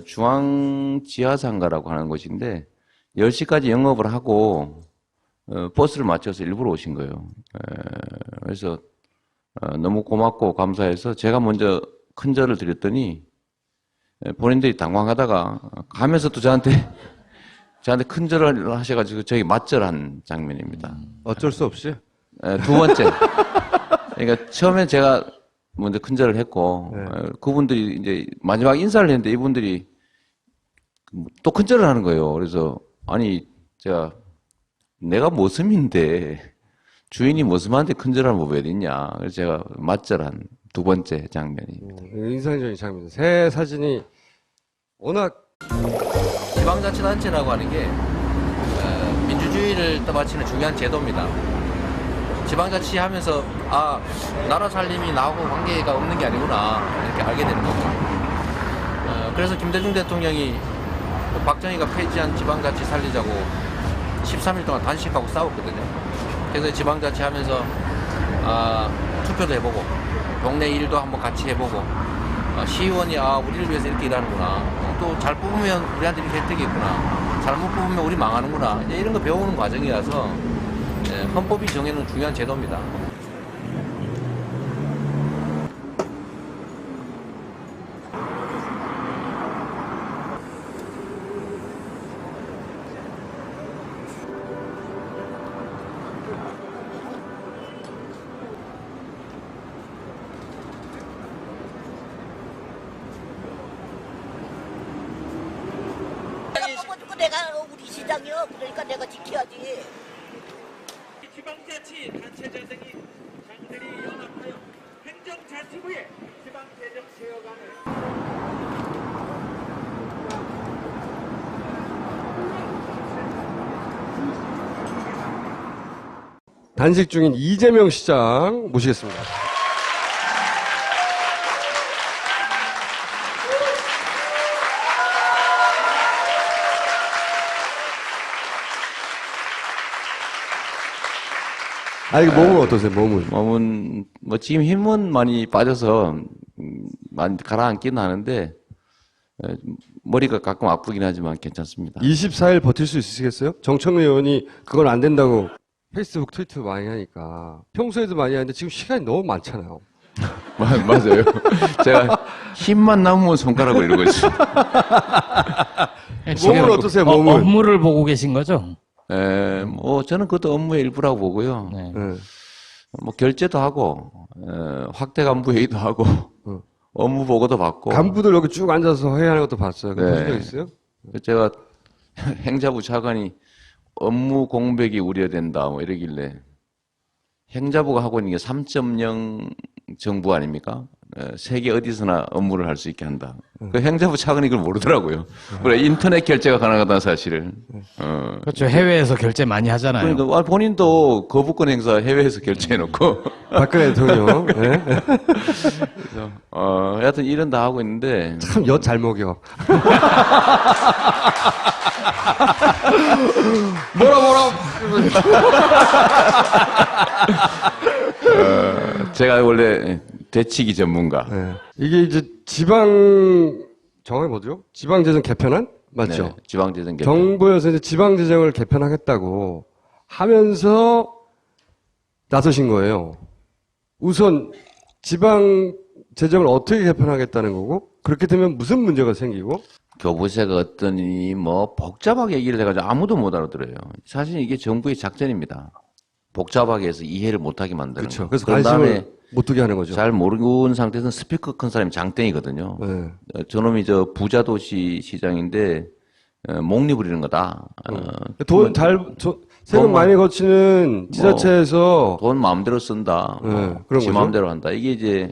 E: 중앙 지하상가라고 하는 곳인데 10시까지 영업을 하고 버스를 맞춰서 일부러 오신 거예요. 그래서 너무 고맙고 감사해서 제가 먼저 큰절을 드렸더니 본인들이 당황하다가 가면서도 저한테 큰절을 하셔가지고 저희 맞절한 장면입니다.
D: 어쩔 수 없이.
E: 두 번째. 그러니까 처음에 제가 먼저 큰절을 했고 그분들이 이제 마지막 인사를 했는데 이분들이 또 큰절을 하는 거예요. 그래서 아니 내가 모슴인데 주인이 모슴한테 큰절하면 왜 됐냐. 그래서 제가 맞절한 두 번째 장면입니다.
D: 인상적인 장면입니다. 새 사진이 워낙
A: 지방자치단체라고 하는 게 민주주의를 떠받치는 중요한 제도입니다. 지방자치 하면서 나라 살림이 나하고 관계가 없는 게 아니구나 이렇게 알게 되는 거고. 그래서 김대중 대통령이 박정희가 폐지한 지방자치 살리자고 13일 동안 단식하고 싸웠거든요. 그래서 지방자치 하면서 투표도 해보고 동네 일도 한번 같이 해보고 시의원이 우리를 위해서 이렇게 일하는구나. 또 잘 뽑으면 우리한테 이렇게 혜택이 있구나. 잘못 뽑으면 우리 망하는구나. 이제 이런 거 배우는 과정이라서 헌법이 정해놓은 중요한 제도입니다.
B: 내가 우리 시장이요. 그러니까 내가 지켜야지.
C: 지방자치 단체장 등이 장들이 연합하여 행정자치부의 지방재정 세워가는
D: 단식 중인 이재명 시장 모시겠습니다. 이거 몸은 어떠세요, 몸은?
E: 몸은, 지금 힘은 많이 빠져서, 많이 가라앉긴 하는데, 머리가 가끔 아프긴 하지만 괜찮습니다.
D: 24일 버틸 수 있으시겠어요? 정청래 의원이 그건 안 된다고 페이스북, 트위터 많이 하니까. 평소에도 많이 하는데 지금 시간이 너무 많잖아요.
E: 맞아요. 제가 힘만 남으면 손가락을 이러고 있어요.
D: 몸은 어떠세요, 몸은?
F: 업무를 보고 계신 거죠?
E: 저는 그것도 업무의 일부라고 보고요.
F: 네.
E: 결제도 하고, 확대 간부 회의도 하고, 업무 보고도 받고.
D: 간부들 여기 쭉 앉아서 회의하는 것도 봤어요.
E: 네.
D: 보신 적 있어요?
E: 제가 행자부 차관이 업무 공백이 우려된다, 이러길래. 행자부가 하고 있는 게 3.0 정부 아닙니까? 세계 어디서나 업무를 할 수 있게 한다. 그 행자부 차관이 그걸 모르더라고요. 그래, 인터넷 결제가 가능하다는 사실을.
F: 그렇죠. 해외에서 결제 많이 하잖아요.
E: 그러니까 본인도 거부권 행사 해외에서 결제해놓고.
D: 박근혜 대통령. 네.
E: 그래서, 여하튼 일은 다 하고 있는데.
D: 참 엿 잘 먹여. 뭐라.
E: 제가 원래 대치기 전문가.
D: 네. 이게 이제 정확히 뭐죠? 지방재정 개편안? 맞죠?
E: 네, 지방재정 개편.
D: 정부에서 이제 지방재정을 개편하겠다고 하면서 나서신 거예요. 우선 지방재정을 어떻게 개편하겠다는 거고, 그렇게 되면 무슨 문제가 생기고?
E: 교부세가 어떠니 뭐 복잡하게 얘기를 해가지고 아무도 못 알아들어요. 사실 이게 정부의 작전입니다. 복잡하게 해서 이해를 못하게 만드는
D: 그렇죠.
E: 거.
D: 그래서
E: 그런 다음에
D: 관심을 못 두게 하는 거죠.
E: 잘 모르는 상태에서는 스피커 큰 사람이 장땡이거든요.
D: 네.
E: 저놈이 저 부자도시 시장인데 목 부리는 거다.
D: 세금
E: 돈
D: 많이 거치는 지자체에서
E: 돈 마음대로 쓴다.
D: 네, 그런
E: 지
D: 거죠.
E: 마음대로 한다. 이게 이제